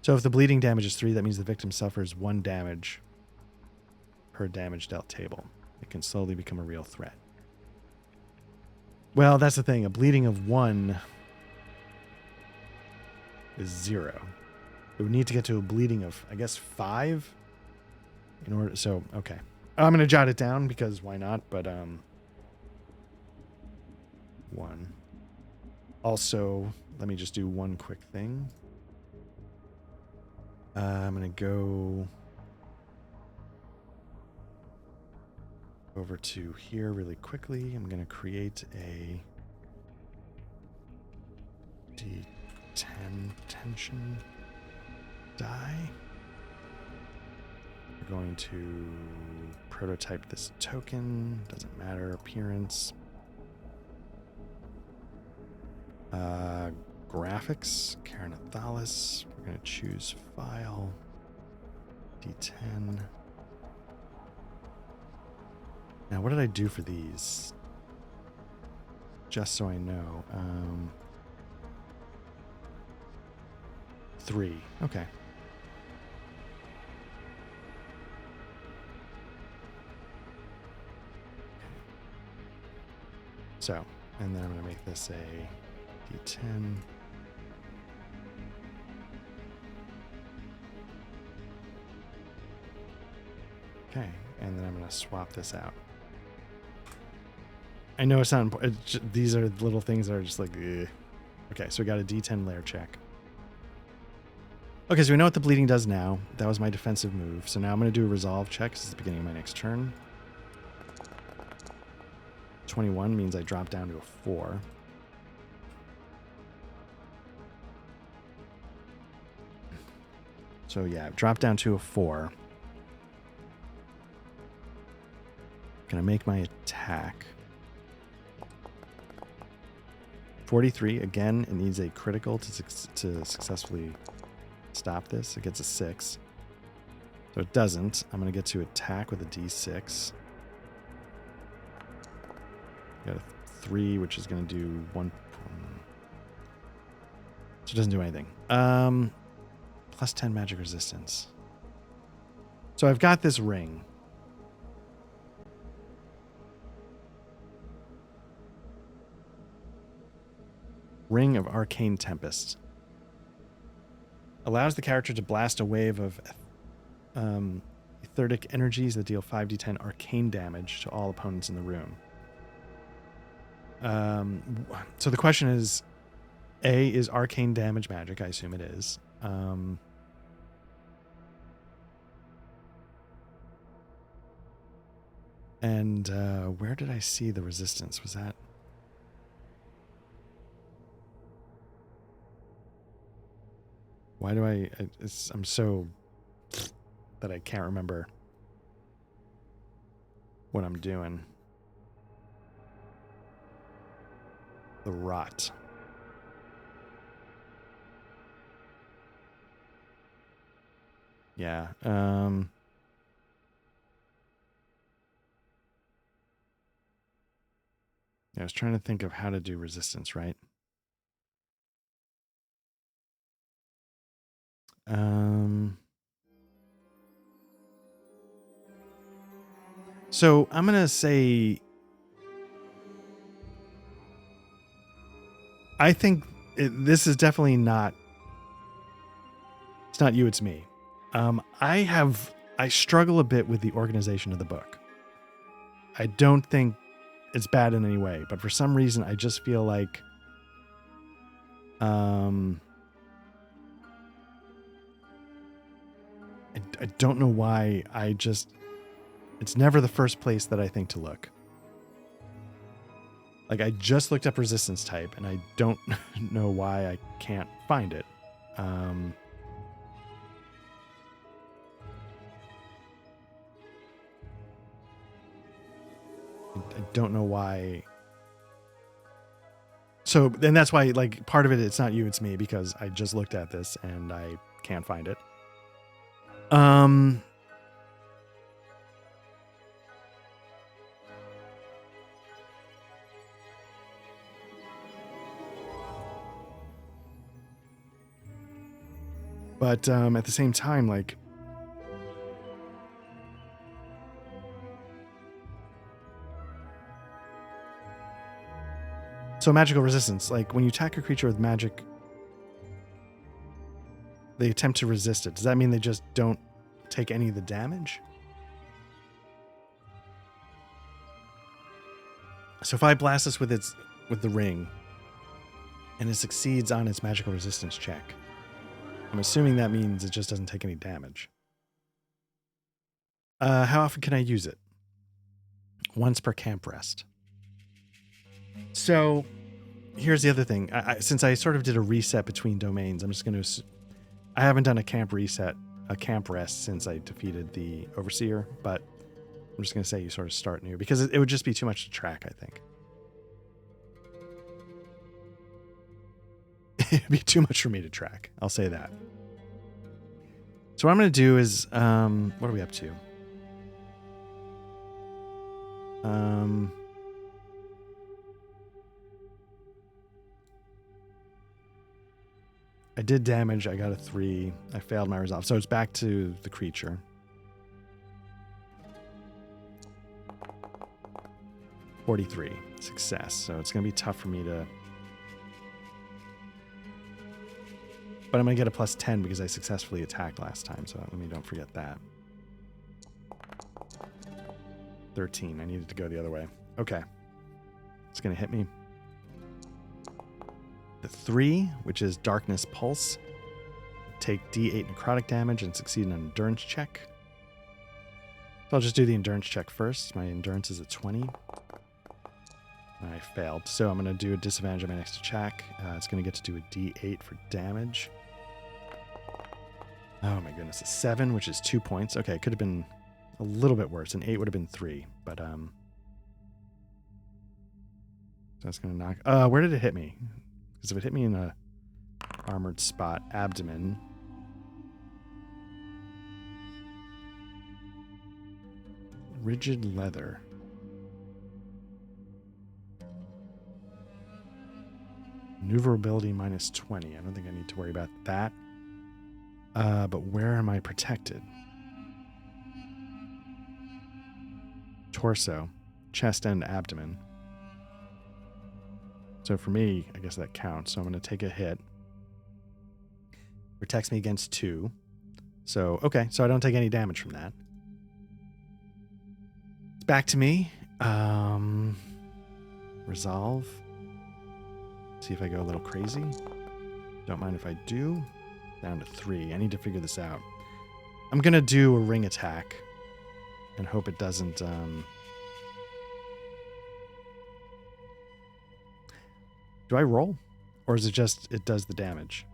So if the bleeding damage is 3, that means the victim suffers 1 damage per damage dealt table. It can slowly become a real threat. Well, that's the thing. A bleeding of 1 is 0. It would need to get to a bleeding of, I guess, 5 in order. So, okay. I'm going to jot it down because why not? But 1. Also, let me just do one quick thing. I'm going to go over to here really quickly. I'm going to create a D10 tension die. We're going to prototype this token. Doesn't matter. Appearance. Graphics. Ker Nethalas. We're going to choose file. D10. Now, what did I do for these? Just so I know. 3. Okay. So, and then I'm going to make this a D10. Okay, and then I'm going to swap this out. I know it's not important. These are little things that are just like, ugh. Okay, so we got a D10 layer check. Okay, so we know what the bleeding does now. That was my defensive move. So now I'm going to do a resolve check. This is the beginning of my next turn. 21 means I drop down to a 4. So yeah, I've dropped down to a 4. Gonna make my attack. 43, again, it needs a critical to successfully stop this. It gets a 6. So it doesn't. I'm gonna get to attack with a D6. Got a 3, which is gonna do 1. So it doesn't do anything. Plus 10 magic resistance. So I've got this ring. Ring of Arcane Tempest. Allows the character to blast a wave of etheric energies that deal 5d10 arcane damage to all opponents in the room. So the question is, A, is arcane damage magic? I assume it is. And where did I see the resistance? Was that... Why do I'm so that I can't remember what I'm doing. The rot. Yeah. I was trying to think of how to do resistance, right? So I'm going to say, I think this is definitely not, it's not you, it's me. I struggle a bit with the organization of the book. I don't think it's bad in any way, but for some reason, I just feel like, I don't know why. It's never the first place that I think to look. Like, I just looked up resistance type, and I don't know why I can't find it. I don't know why. So, and that's why, like, part of it, it's not you, it's me, because I just looked at this and I can't find it. But at the same time, like, so magical resistance, like when you attack a creature with magic, they attempt to resist it. Does that mean they just don't take any of the damage? So if I blast this with the ring and it succeeds on its magical resistance check, I'm assuming that means it just doesn't take any damage. How often can I use it? Once per camp rest. So here's the other thing. Since I sort of did a reset between domains, I'm just going to... I haven't done a camp rest since I defeated the Overseer, but I'm just going to say you sort of start new because it would just be too much to track, I think. It'd be too much for me to track. I'll say that. So what I'm going to do is, what are we up to? I did damage. I got a 3. I failed my resolve. So it's back to the creature. $43. Success. So it's going to be tough for me to... But I'm going to get a plus 10 because I successfully attacked last time. So let me don't forget that. 13. I needed to go the other way. Okay. It's going to hit me. The 3, which is Darkness Pulse. Take D8 necrotic damage and succeed an endurance check. So I'll just do the endurance check first. My endurance is a 20. I failed. So I'm going to do a disadvantage on my next attack. It's going to get to do a D8 for damage. Oh my goodness. A 7, which is 2 points. Okay, it could have been a little bit worse. An 8 would have been 3. But, that's going to knock... where did it hit me? Because if it hit me in a armored spot, abdomen... Rigid leather. Maneuverability minus 20. I don't think I need to worry about that. But where am I protected? Torso, chest, and abdomen. So for me, I guess that counts. So I'm going to take a hit. Protects me against 2. So, okay. So I don't take any damage from that. It's back to me. Resolve. See if I go a little crazy. Don't mind if I do. Down to 3. I need to figure this out. I'm going to do a ring attack and hope it doesn't... Do I roll? Or is it just, it does the damage?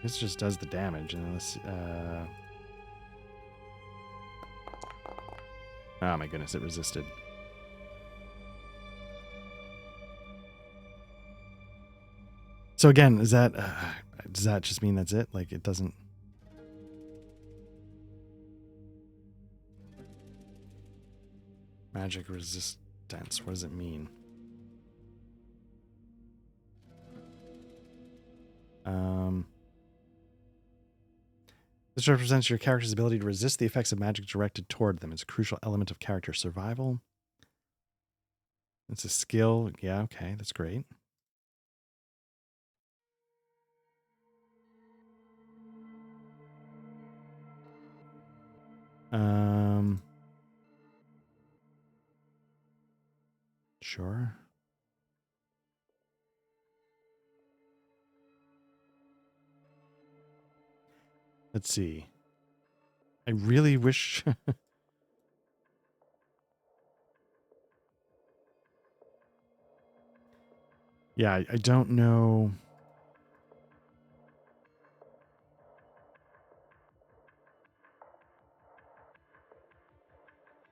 This just does the damage, and then let's. Oh my goodness, it resisted. So again, does that just mean that's it? Like it doesn't. Magic resistance. What does it mean? This represents your character's ability to resist the effects of magic directed toward them. It's a crucial element of character survival. It's a skill. Yeah, okay, that's great. Sure. Let's see. I really wish. Yeah, I don't know.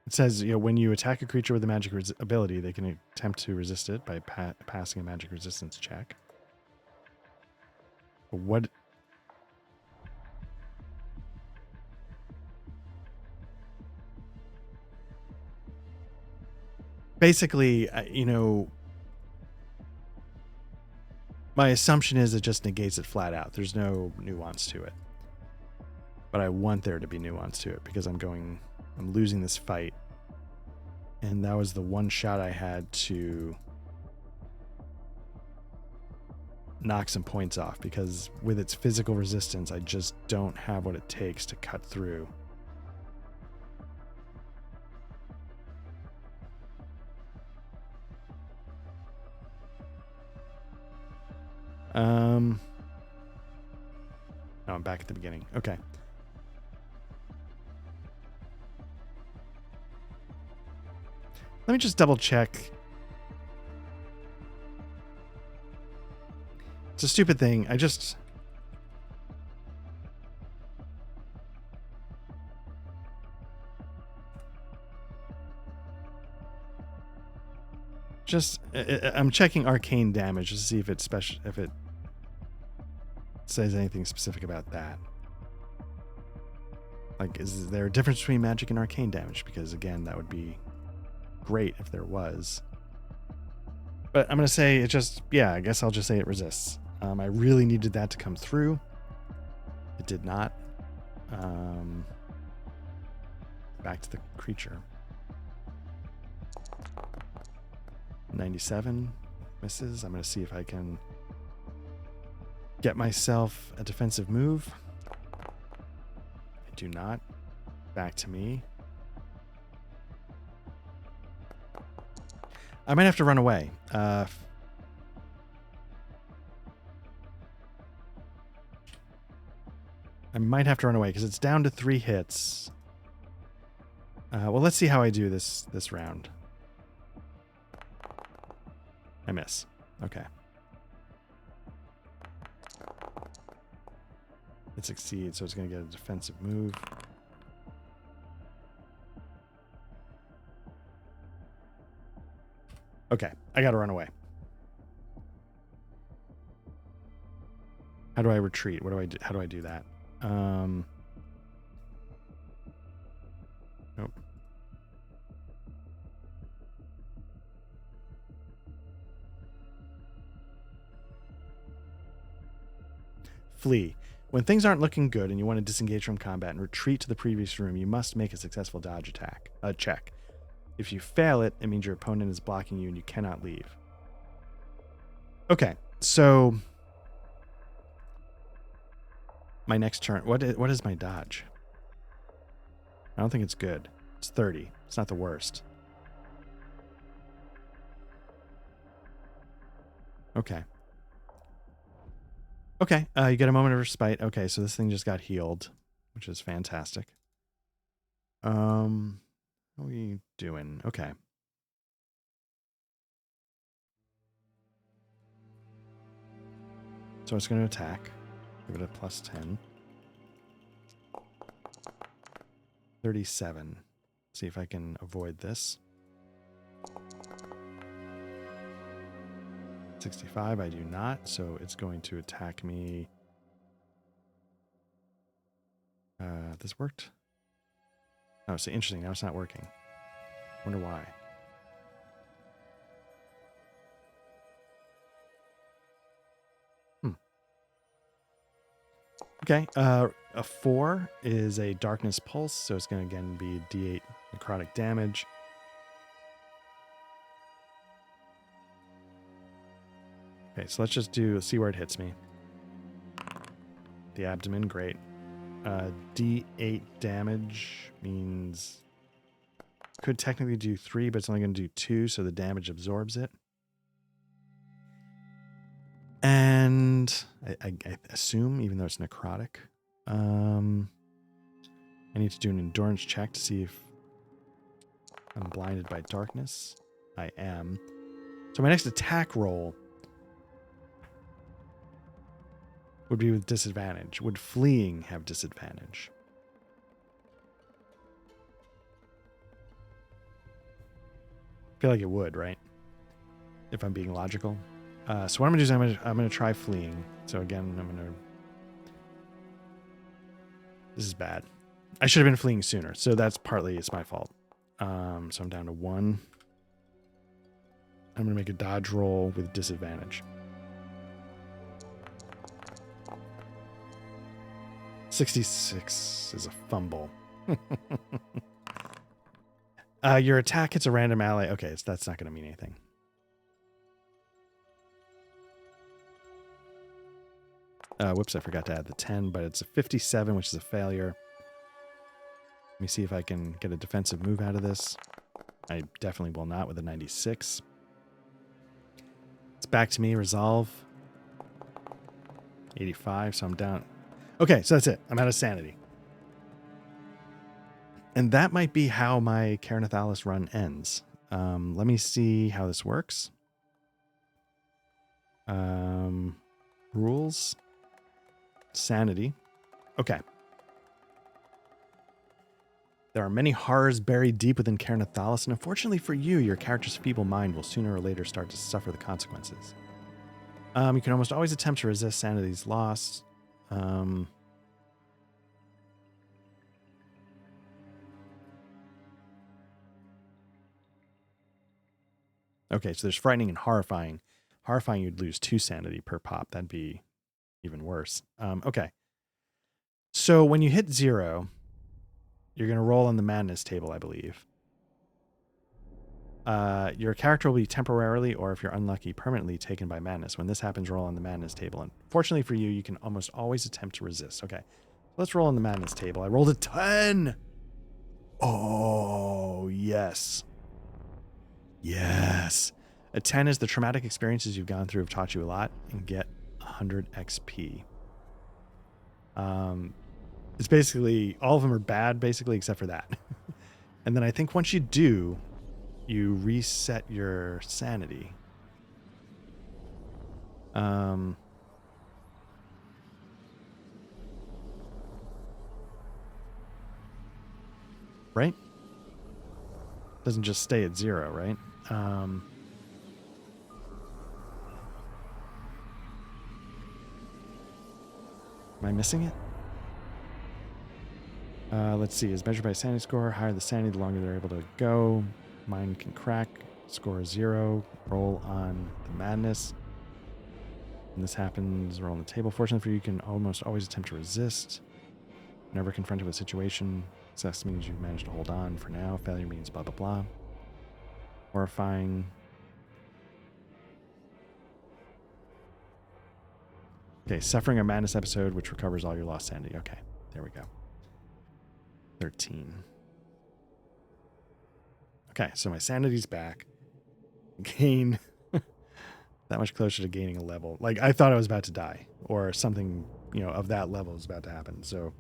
It says, when you attack a creature with a magic ability, they can attempt to resist it by passing a magic resistance check. But what? Basically, my assumption is it just negates it flat out. There's no nuance to it. But I want there to be nuance to it because I'm losing this fight. And that was the one shot I had to knock some points off because with its physical resistance, I just don't have what it takes to cut through. Oh, I'm back at the beginning. Okay. Let me just double check. It's a stupid thing. I'm checking arcane damage to see if it says anything specific about that. Like, is there a difference between magic and arcane damage? Because again, that would be great if there was. But I'm going to say I guess I'll just say it resists. I really needed that to come through. It did not. Back to the creature. 97 misses. I'm going to see if I can get myself a defensive move. I do not. Back to me. I might have to run away. I might have to run away because it's down to 3 hits. Well, let's see how I do this round. I miss. Okay. It succeeds, so it's going to get a defensive move. Okay, I got to run away. How do I retreat? What do I do? How do I do that? Nope. Flee. When things aren't looking good and you want to disengage from combat and retreat to the previous room, you must make a successful dodge check. If you fail it, it means your opponent is blocking you and you cannot leave. Okay, so my next turn. What is my dodge? I don't think it's good. It's 30. It's not the worst. Okay. Okay, you get a moment of respite. Okay, so this thing just got healed, which is fantastic. How are we doing? Okay. So it's going to attack. Give it a plus 10. 37. See if I can avoid this. 65, I do not, so it's going to attack me. This worked? Oh, so interesting. Now it's not working. Wonder why. Okay, a 4 is a darkness pulse, so it's going to again be D8 necrotic damage. Okay, so let's just see where it hits me. The abdomen, great. D8 damage means could technically do 3, but it's only going to do 2, so the damage absorbs it. And I assume, even though it's necrotic, I need to do an endurance check to see if I'm blinded by darkness. I am. So my next attack roll would be with disadvantage. Would fleeing have disadvantage? I feel like it would, right? If I'm being logical. So what I'm going to do is I'm going to try fleeing. So again, I'm going to... This is bad. I should have been fleeing sooner. So that's partly, it's my fault. So I'm down to 1. I'm going to make a dodge roll with disadvantage. 66 is a fumble. Your attack hits a random ally. Okay, so that's not going to mean anything. Whoops, I forgot to add the 10, but it's a 57, which is a failure. Let me see if I can get a defensive move out of this. I definitely will not with a 96. It's back to me, resolve. 85, so I'm down. Okay, so that's it. I'm out of sanity. And that might be how my Ker Nethalas run ends. Let me see how this works. Rules. Sanity. Okay. There are many horrors buried deep within Ker Nethalas, and unfortunately for you, your character's feeble mind will sooner or later start to suffer the consequences. You can almost always attempt to resist sanity's loss. Okay, so there's frightening and horrifying. Horrifying, you'd lose 2 sanity per pop. That'd be even worse. Okay. So when you hit 0, you're going to roll on the madness table, I believe. Your character will be temporarily, or if you're unlucky, permanently taken by madness. When this happens, roll on the madness table. And fortunately for you, you can almost always attempt to resist. Okay, let's roll on the madness table. I rolled a 10. Oh, yes. Yes. A 10 is the traumatic experiences you've gone through have taught you a lot, and get 100 XP. It's basically, all of them are bad, basically, except for that. And then I think once you do, you reset your sanity. Right? Doesn't just stay at 0, right? Am I missing it? Let's see. Is measured by sanity score. Higher the sanity, the longer they're able to go. Mind can crack. Score 0. Roll on the madness. When this happens, roll on the table. Fortunately for you, you can almost always attempt to resist. Never confronted with a situation. Success means you've managed to hold on for now. Failure means blah, blah, blah. Horrifying. Okay, suffering a madness episode, which recovers all your lost sanity. Okay, there we go. 13. Okay, so my sanity's back. Gain that much closer to gaining a level. Like, I thought I was about to die, or something, of that level is about to happen. So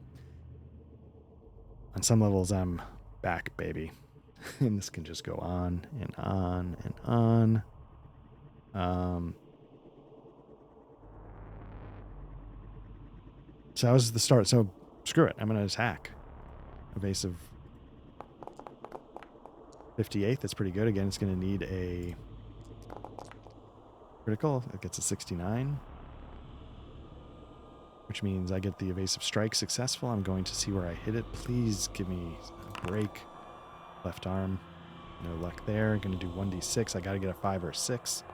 on some levels, I'm back, baby. And this can just go on and on and on. So that was the start. So screw it. I'm going to attack. Evasive 58. That's pretty good. Again, it's going to need a critical. It gets a 69. Which means I get the evasive strike successful. I'm going to see where I hit it. Please give me a break. Left arm. No luck there. I'm going to do 1d6. I got to get a 5 or a 6.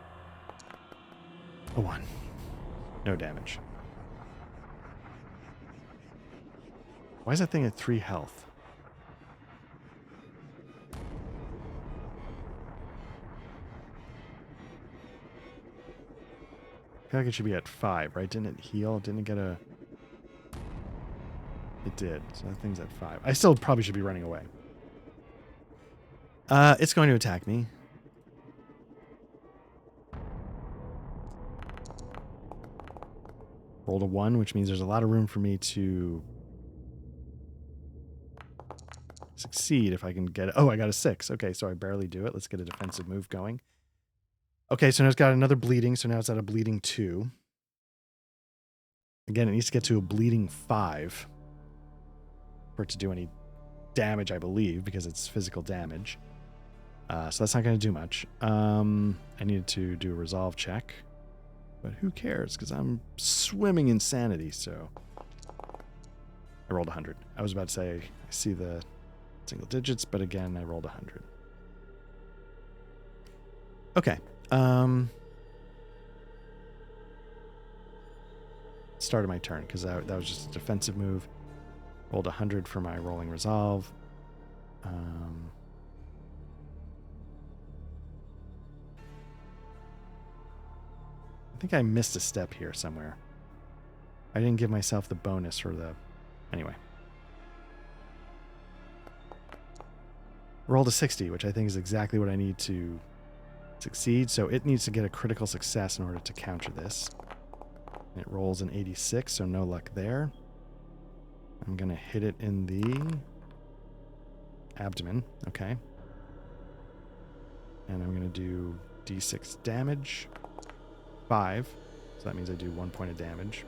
A 1. No damage. Why is that thing at 3 health? I feel like it should be at 5, right? Didn't it heal? Didn't it get a... It did. So that thing's at 5. I still probably should be running away. It's going to attack me. Rolled a 1, which means there's a lot of room for me to succeed if I can get it. Oh, I got a 6. Okay, so I barely do it. Let's get a defensive move going. Okay, so now it's got another bleeding, so now it's at a bleeding 2. Again, it needs to get to a bleeding 5 for it to do any damage, I believe, because it's physical damage. So that's not going to do much. I needed to do a resolve check. But who cares? Because I'm swimming in sanity, so... I rolled 100. I was about to say, I see the single digits, but again, I rolled 100. Okay. Started my turn, because that was just a defensive move. Rolled 100 for my rolling resolve. I think I missed a step here somewhere. I didn't give myself the bonus for the... Anyway. Rolled a 60, which I think is exactly what I need to succeed. So it needs to get a critical success in order to counter this. It rolls an 86, so no luck there. I'm going to hit it in the abdomen. Okay. And I'm going to do d6 damage. 5. So that means I do 1 point of damage.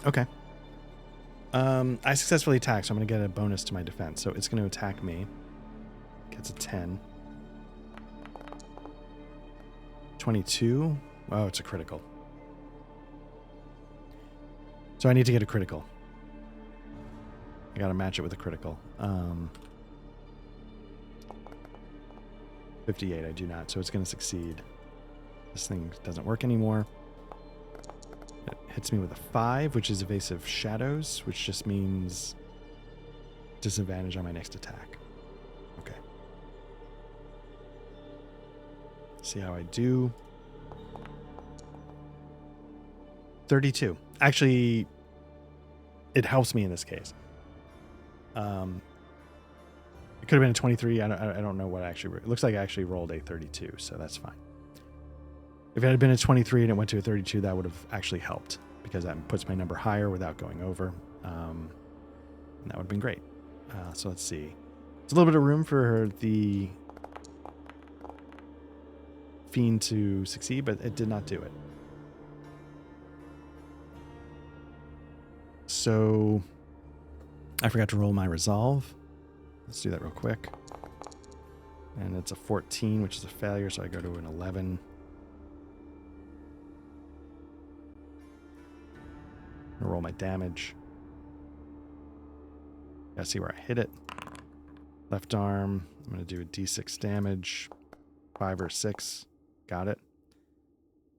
Okay. I successfully attacked, so I'm going to get a bonus to my defense. So it's going to attack me. Gets a 10. 22. Oh, it's a critical. So I need to get a critical. I got to match it with a critical. 58, I do not. So it's going to succeed. This thing doesn't work anymore. It hits me with a 5, which is evasive shadows, which just means disadvantage on my next attack. Okay. See how I do. 32. Actually, it helps me in this case. It could have been a 23. I don't know what actually... It looks like I actually rolled a 32, so that's fine. If it had been a 23 and it went to a 32, that would have actually helped, because that puts my number higher without going over. And that would have been great. So let's see. There's a little bit of room for the fiend to succeed, but it did not do it. So I forgot to roll my resolve. Let's do that real quick. And it's a 14, which is a failure, so I go to an 11. I'm gonna roll my damage. Gotta see where I hit it. Left arm. I'm gonna do a d6 damage. 5 or 6. Got it.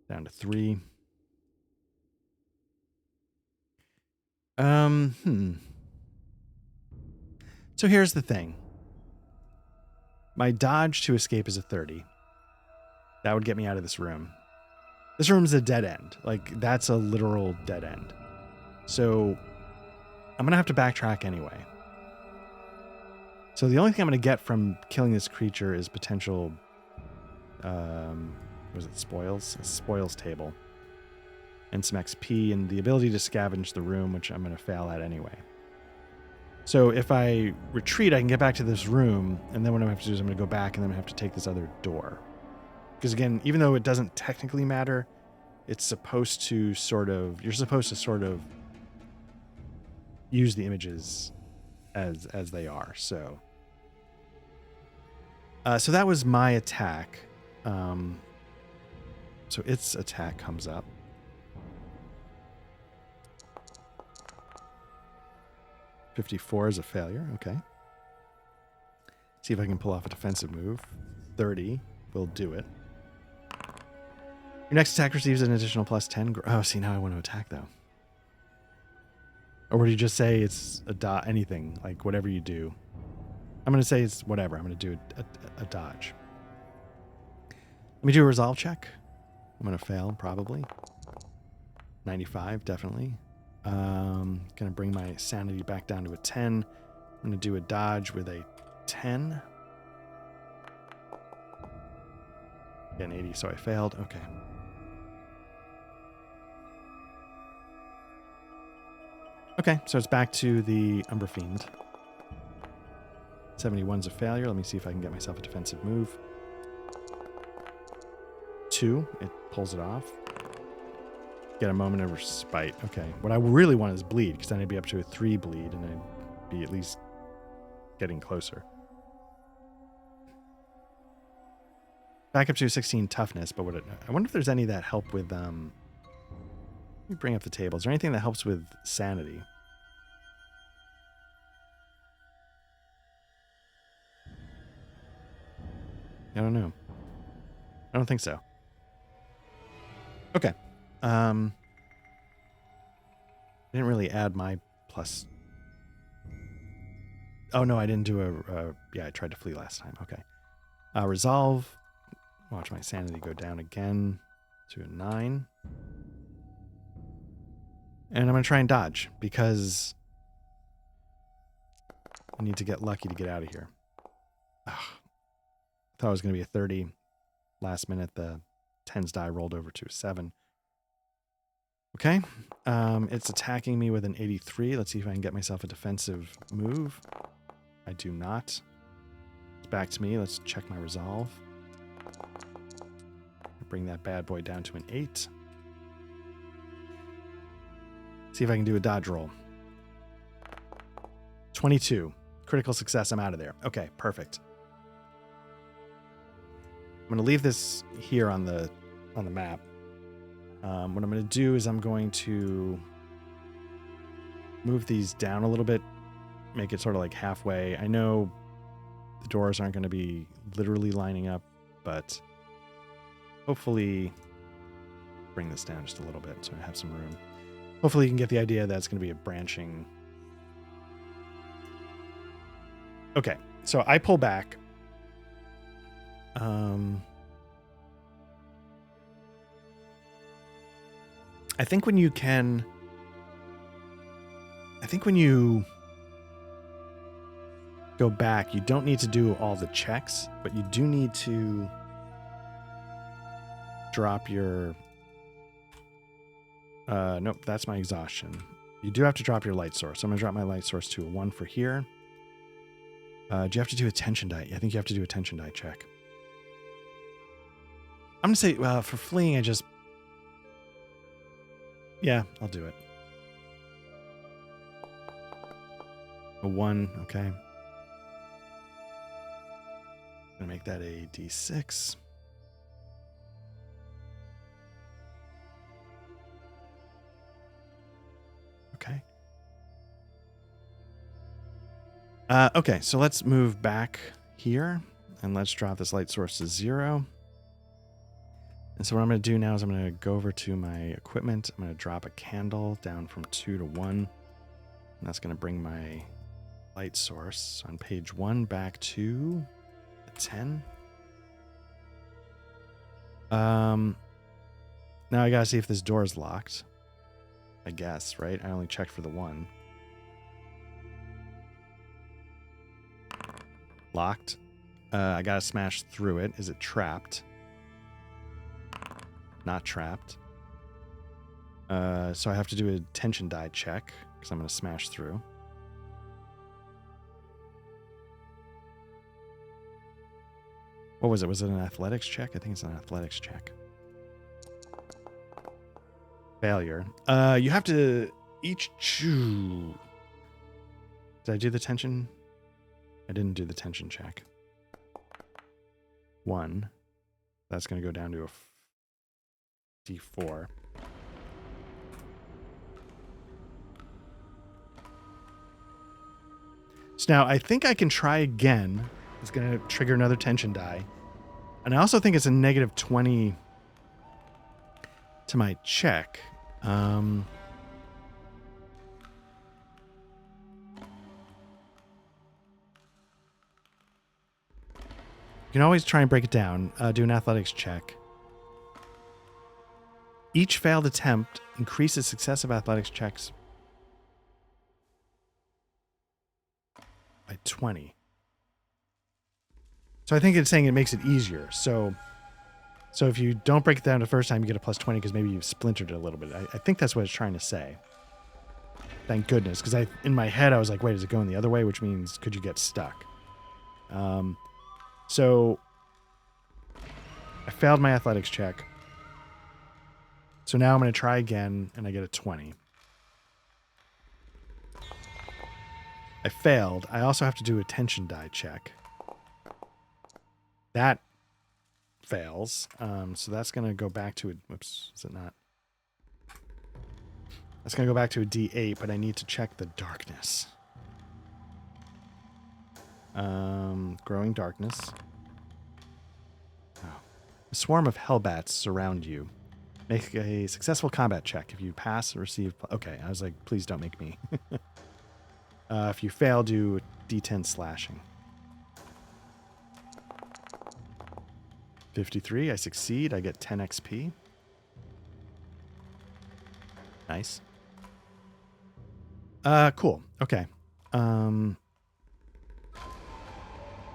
Down to 3. So here's the thing. My dodge to escape is a 30. That would get me out of this room. This room's a dead end. Like, that's a literal dead end. So I'm going to have to backtrack anyway. So the only thing I'm going to get from killing this creature is potential, was it spoils? A spoils table. And some XP and the ability to scavenge the room, which I'm going to fail at anyway. So if I retreat, I can get back to this room, and then what I'm going to have to do is I'm going to go back, and then I have to take this other door. Because again, even though it doesn't technically matter, it's supposed to sort of, you're supposed to sort of use the images as they are. So so that was my attack. So its attack comes up. .54 is a failure. Okay. See if I can pull off a defensive move. 30 will do it. Your next attack receives an additional +10. Oh, see, now I want to attack, though. Or would you just say it's anything, like whatever you do? I'm going to say it's whatever. I'm going to do a dodge. Let me do a resolve check. I'm going to fail, probably. 95, definitely. Going to bring my sanity back down to a 10. I'm going to do a dodge with a 10. Again, 80, so I failed. Okay. Okay, so it's back to the Umber Fiend. 71's a failure. Let me see if I can get myself a defensive move. 2, it pulls it off. Get a moment of respite. Okay, what I really want is bleed, because then I'd be up to a 3 bleed, and I'd be at least getting closer. Back up to 16 toughness, but I wonder if there's any that help with... Let me bring up the table. Is there anything that helps with sanity? I don't know. I don't think so. Okay. I didn't really add my plus. Oh, no, I didn't do yeah, I tried to flee last time. Okay. Resolve. Watch my sanity go down again to a 9. And I'm going to try and dodge, because I need to get lucky to get out of here. Ugh. I thought it was going to be a 30. Last minute, the 10's die rolled over to a 7. Okay. It's attacking me with an 83. Let's see if I can get myself a defensive move. I do not. It's back to me. Let's check my resolve. Bring that bad boy down to an 8. See if I can do a dodge roll. 22. Critical success. I'm out of there. Okay, perfect. I'm going to leave this here on the map. What I'm going to do is I'm going to move these down a little bit, make it sort of like halfway. I know the doors aren't going to be literally lining up, but hopefully bring this down just a little bit so I have some room. Hopefully you can get the idea that it's going to be a branching. Okay, so I pull back. I think when you go back, you don't need to do all the checks, but you do need to drop your... nope, that's my exhaustion. You do have to drop your light source. So I'm going to drop my light source to a 1 for here. Do you have to do a tension die? I think you have to do a tension die check. I'm going to say, for fleeing, I just... Yeah, I'll do it. A 1, okay. I'm going to make that a D6. Okay. Okay, so let's move back here, and let's drop this light source to 0. And so what I'm going to do now is I'm going to go over to my equipment. I'm going to drop a candle down from 2 to 1. And that's going to bring my light source on page 1 back to a 10. Now I got to see if this door is locked. I guess, right? I only checked for the 1. Locked. I got to smash through it. Is it trapped? Not trapped. So I have to do a tension die check because I'm going to smash through. What was it? Was it an athletics check? I think it's an athletics check. Failure. You have to each chew. Did I do the tension? I didn't do the tension check. 1. That's going to go down to a D4. So now I think I can try again. It's going to trigger another tension die. And I also think it's a negative 20 to my check. You can always try and break it down. Do an athletics check. Each failed attempt increases successive athletics checks by 20. So I think it's saying it makes it easier. So if you don't break it down the first time, you get a plus 20 because maybe you've splintered it a little bit. I think that's what it's trying to say. Thank goodness. Because in my head, I was like, wait, is it going the other way? Which means, could you get stuck? So I failed my athletics check. So now I'm going to try again, and I get a 20. I failed. I also have to do a tension die check. That fails. So that's going to go back to a... Whoops, is it not? That's going to go back to a D8, but I need to check the darkness. Growing darkness. Oh. A swarm of hellbats surround you. Make a successful combat check. If you pass, receive... Okay, I was like, please don't make me. If you fail, do D10 slashing. 53, I succeed. I get 10 XP. Nice. Cool. Okay. I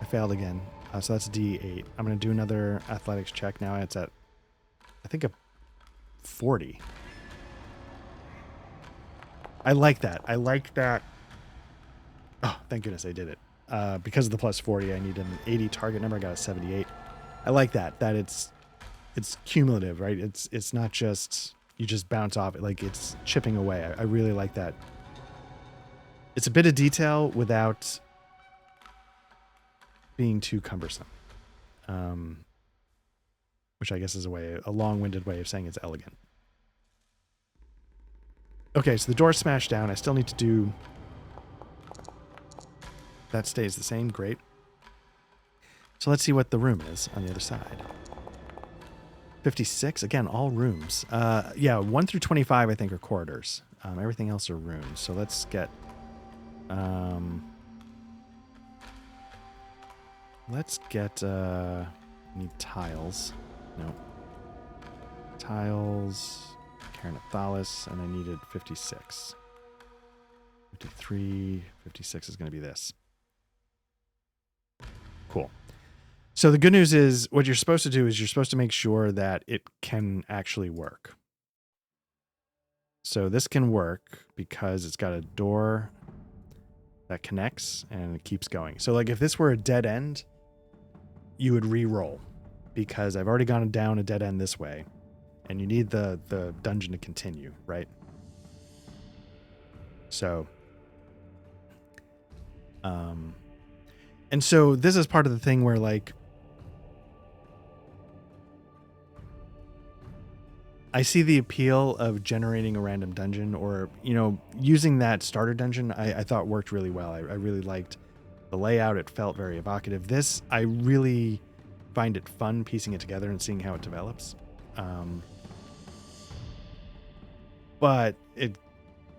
failed again. So that's D8. I'm going to do another athletics check now. It's at, I think, a 40. I like that. I like that. Oh, thank goodness I did it. Because of the plus 40, I need an 80 target number. I got a 78. I like that it's cumulative, right? It's not just you just bounce off it, like it's chipping away. I really like that. It's a bit of detail without being too cumbersome. Which I guess is a long-winded way of saying it's elegant. Okay, so the door smashed down. I still need to do... That stays the same. Great. So let's see what the room is on the other side. 56. Again, all rooms. Yeah, 1 through 25, I think, are corridors. Everything else are rooms. So let's get... need tiles. No. Tiles. Ker Nethalas. And I needed 56. 53. 56 is going to be this. Cool. So the good news is what you're supposed to do is you're supposed to make sure that it can actually work. So this can work because it's got a door that connects and it keeps going. So like if this were a dead end, you would re-roll because I've already gone down a dead end this way and you need the dungeon to continue, right? So, and so this is part of the thing where like, I see the appeal of generating a random dungeon or, using that starter dungeon I thought worked really well. I really liked the layout. It felt very evocative. This, I really find it fun piecing it together and seeing how it develops. But it,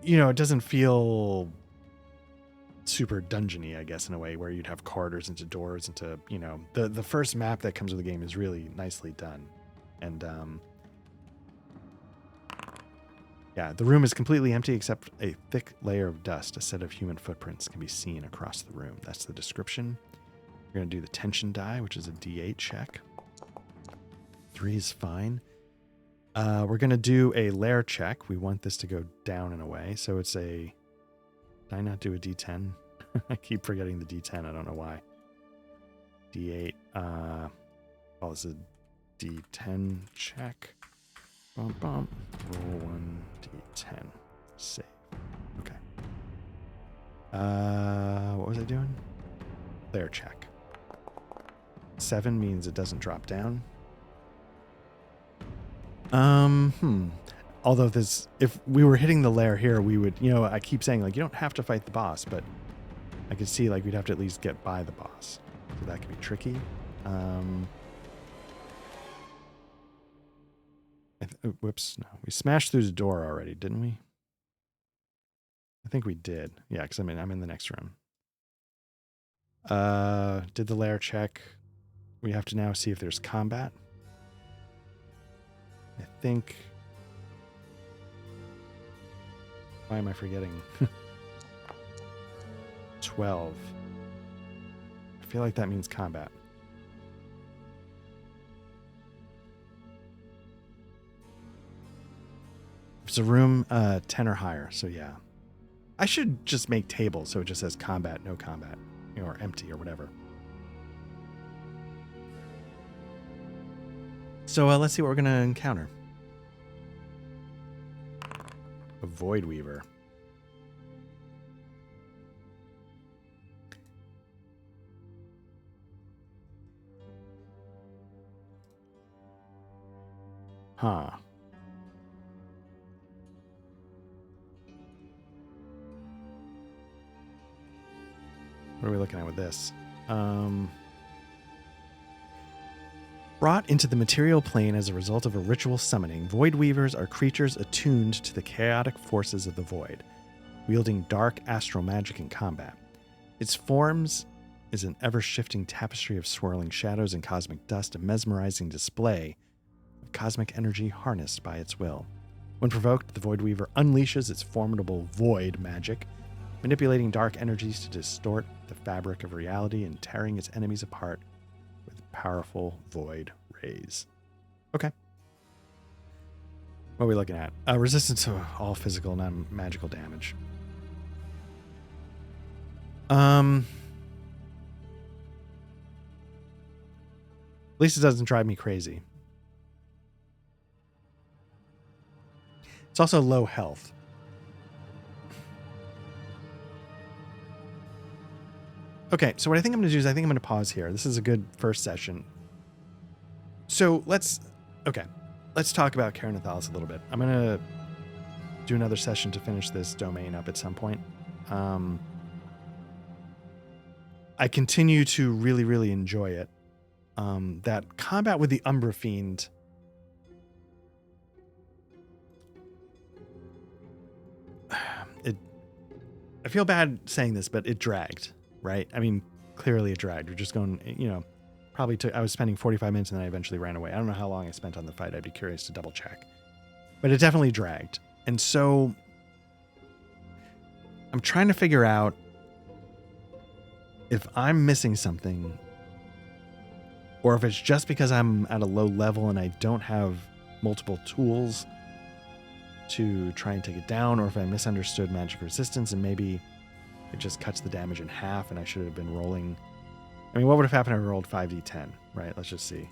it doesn't feel super dungeony, I guess, in a way where you'd have corridors into doors into, the first map that comes with the game is really nicely done. And, yeah, the room is completely empty except a thick layer of dust. A set of human footprints can be seen across the room. That's the description. We're going to do the tension die, which is a D8 check. 3 is fine. We're going to do a lair check. We want this to go down in a way. So it's a... Did I not do a D10? I keep forgetting the D10. I don't know why. D8. call this a D10 check. Bum, bum. Roll 1d10. Save. Okay. What was I doing? Layer check. 7 means it doesn't drop down. Although if we were hitting the layer here, we would, I keep saying like, you don't have to fight the boss, but I could see like we'd have to at least get by the boss. So that could be tricky. Whoops, no. We smashed through the door already, didn't we? I think we did. Yeah, because I'm in the next room. Did the layer check. We have to now see if there's combat. I think... Why am I forgetting? 12. I feel like that means combat. It's a room 10 or higher, so yeah. I should just make tables so it just says combat, no combat, or empty or whatever. So let's see what we're going to encounter. A Void Weaver. Huh. What are we looking at with this? Brought into the material plane as a result of a ritual summoning, Void Weavers are creatures attuned to the chaotic forces of the void, wielding dark astral magic in combat. Its forms is an ever-shifting tapestry of swirling shadows and cosmic dust, a mesmerizing display of cosmic energy harnessed by its will. When provoked, the Void Weaver unleashes its formidable void magic, manipulating dark energies to distort the fabric of reality and tearing its enemies apart with powerful void rays. Okay. What are we looking at? Resistance to all physical, non-magical damage. At least it doesn't drive me crazy. It's also low health. Okay, so what I think I'm going to do is I think I'm going to pause here. This is a good first session. So let's talk about Ker Nethalas a little bit. I'm going to do another session to finish this domain up at some point. I continue to really, really enjoy it. That combat with the Umbra Fiend... I feel bad saying this, but it dragged. Right? I mean, clearly it dragged. We're just going, I was spending 45 minutes and then I eventually ran away. I don't know how long I spent on the fight. I'd be curious to double check. But it definitely dragged. And so I'm trying to figure out if I'm missing something or if it's just because I'm at a low level and I don't have multiple tools to try and take it down, or if I misunderstood magic resistance and maybe it just cuts the damage in half and I should have been rolling. I mean, what would have happened if I rolled 5d10, right? Let's just see.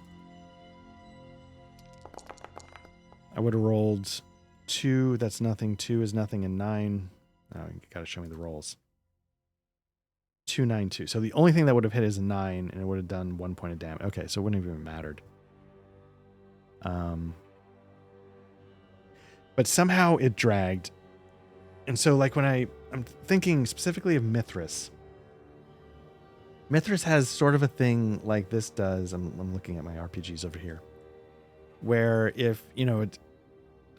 I would have rolled 2. That's nothing. 2 is nothing. And 9. Oh, you got to show me the rolls. 2, 9, 2. So the only thing that would have hit is a 9 and it would have done 1 point of damage. Okay, so it wouldn't have even mattered. But somehow it dragged. And so like when I'm thinking specifically of Mithras. Mithras has sort of a thing like this does. I'm looking at my RPGs over here. Where if, it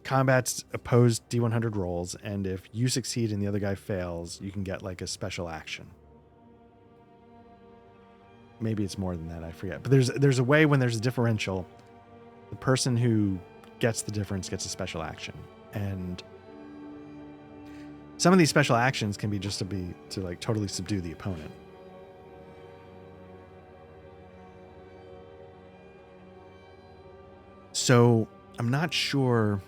combats opposed D100 rolls, and if you succeed and the other guy fails, you can get like a special action. Maybe it's more than that, I forget. But there's a way when there's a differential, the person who gets the difference gets a special action. And some of these special actions can be just to like totally subdue the opponent. So I'm not sure.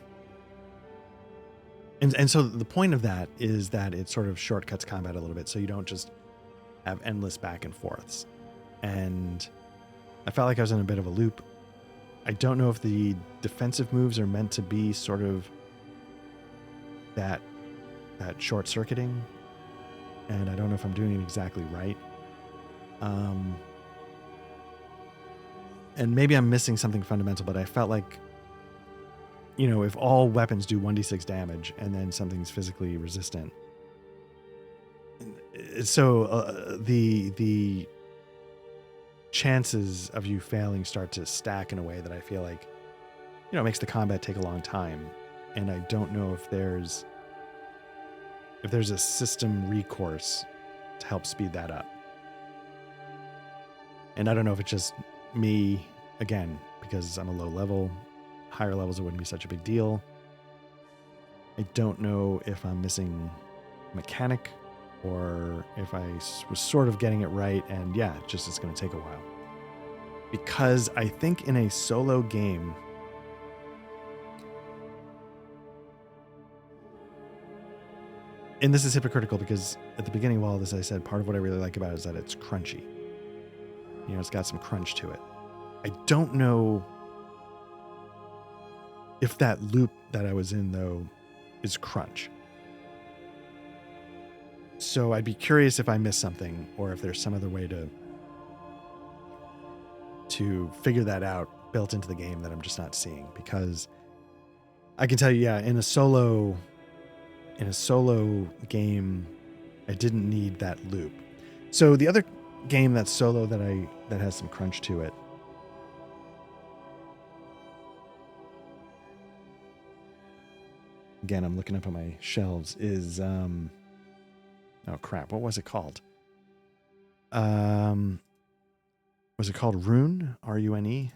And so the point of that is that it sort of shortcuts combat a little bit, so you don't just have endless back and forths. And I felt like I was in a bit of a loop I don't know if the defensive moves are meant to be sort of that short circuiting, and I don't know if I'm doing it exactly right. And maybe I'm missing something fundamental, but I felt like, if all weapons do 1d6 damage and then something's physically resistant, so the chances of you failing start to stack in a way that I feel like, makes the combat take a long time. And I don't know if there's a system recourse to help speed that up. And I don't know if it's just me, again, because I'm a low level. Higher levels, it wouldn't be such a big deal. I don't know if I'm missing mechanic or if I was sort of getting it right, and yeah, it's going to take a while. Because I think in a solo game, and this is hypocritical because at the beginning of all this I said part of what I really like about it is that it's crunchy. It's got some crunch to it. I don't know if that loop that I was in, though, is crunch. So I'd be curious if I missed something or if there's some other way to figure that out built into the game that I'm just not seeing. Because I can tell you, yeah, in a solo game, I didn't need that loop. So the other game that's solo that has some crunch to it, again, I'm looking up on my shelves, is oh crap, what was it called? Was it called Rune? Rune?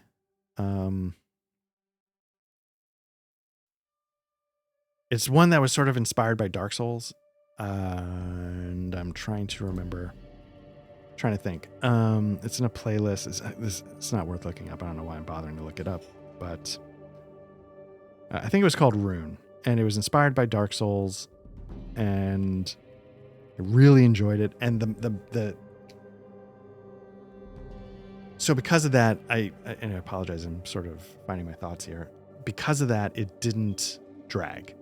It's one that was sort of inspired by Dark Souls, and I'm trying to remember. Trying to think. It's in a playlist. It's not worth looking up. I don't know why I'm bothering to look it up, but I think it was called Rune, and it was inspired by Dark Souls, and I really enjoyed it. And so because of that, and I apologize, I'm sort of finding my thoughts here. Because of that, it didn't drag.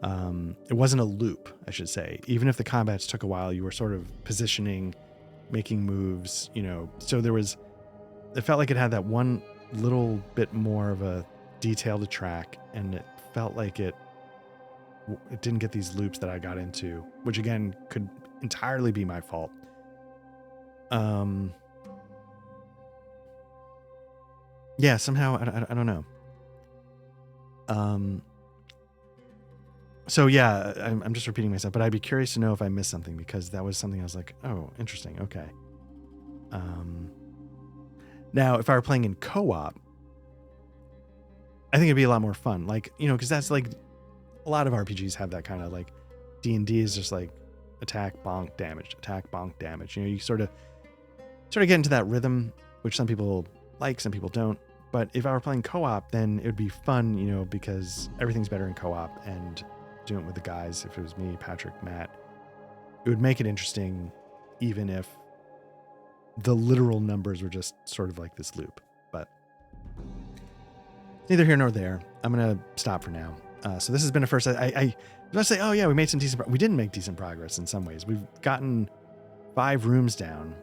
It wasn't a loop, I should say. Even if the combats took a while, you were sort of positioning, making moves, so it felt like it had that one little bit more of a detail to track, and it felt like it didn't get these loops that I got into, which again could entirely be my fault. Yeah, somehow I don't know. So yeah, I'm just repeating myself, but I'd be curious to know if I missed something, because that was something I was like, oh, interesting. Okay. Now if I were playing in co-op, I think it'd be a lot more fun. Like, cause that's like a lot of RPGs have that kind of, like, D&D is just like attack, bonk, damage, attack, bonk, damage. You sort of get into that rhythm, which some people like, some people don't. But if I were playing co-op, then it would be fun, because everything's better in co-op, and doing it with the guys, if it was me, Patrick, Matt, it would make it interesting, even if the literal numbers were just sort of like this loop. But neither here nor there. I'm going to stop for now. So this has been a first. I was going to say, oh yeah, we made some decent. We didn't make decent progress in some ways. We've gotten 5 rooms down.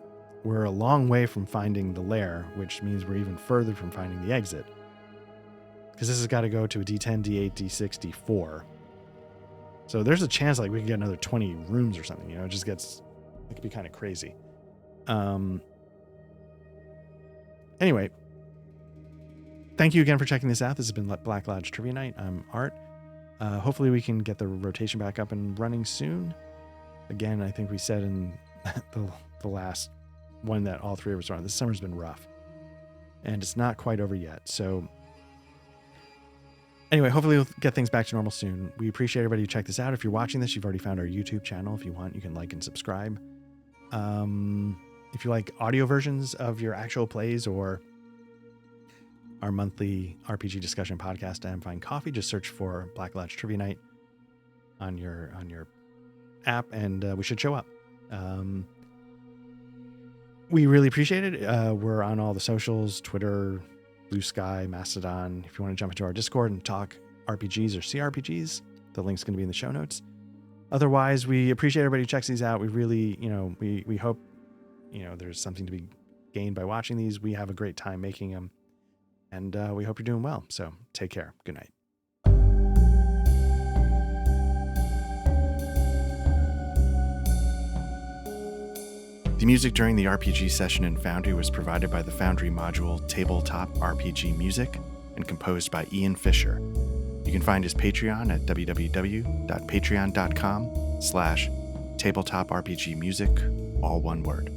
We're a long way from finding the lair, which means we're even further from finding the exit. Because this has got to go to a D10, D8, D6, D4. So there's a chance like we can get another 20 rooms or something. It could be kind of crazy. Anyway, thank you again for checking this out. This has been Black Lodge Trivia Night. I'm Art. Hopefully we can get the rotation back up and running soon. Again, I think we said in the last one that all 3 of us are on. This summer's been rough, and it's not quite over yet. So anyway, hopefully we'll get things back to normal soon. We appreciate everybody who checked this out. If you're watching this, you've already found our YouTube channel. If you want, you can like and subscribe. If you like audio versions of your actual plays or our monthly RPG discussion podcast, I'm Fine Coffee, just search for Black Lodge Trivia Night on your app, and we should show up. We really appreciate it. We're on all the socials, Twitter, Blue Sky, Mastodon. If you want to jump into our Discord and talk RPGs or CRPGs, the link's going to be in the show notes. Otherwise, we appreciate everybody who checks these out. We really, we hope, there's something to be gained by watching these. We have a great time making them, and we hope you're doing well. So take care. Good night. The music during the RPG session in Foundry was provided by the Foundry module Tabletop RPG Music and composed by Ian Fisher. You can find his Patreon at www.patreon.com/tabletop RPG music, all one word.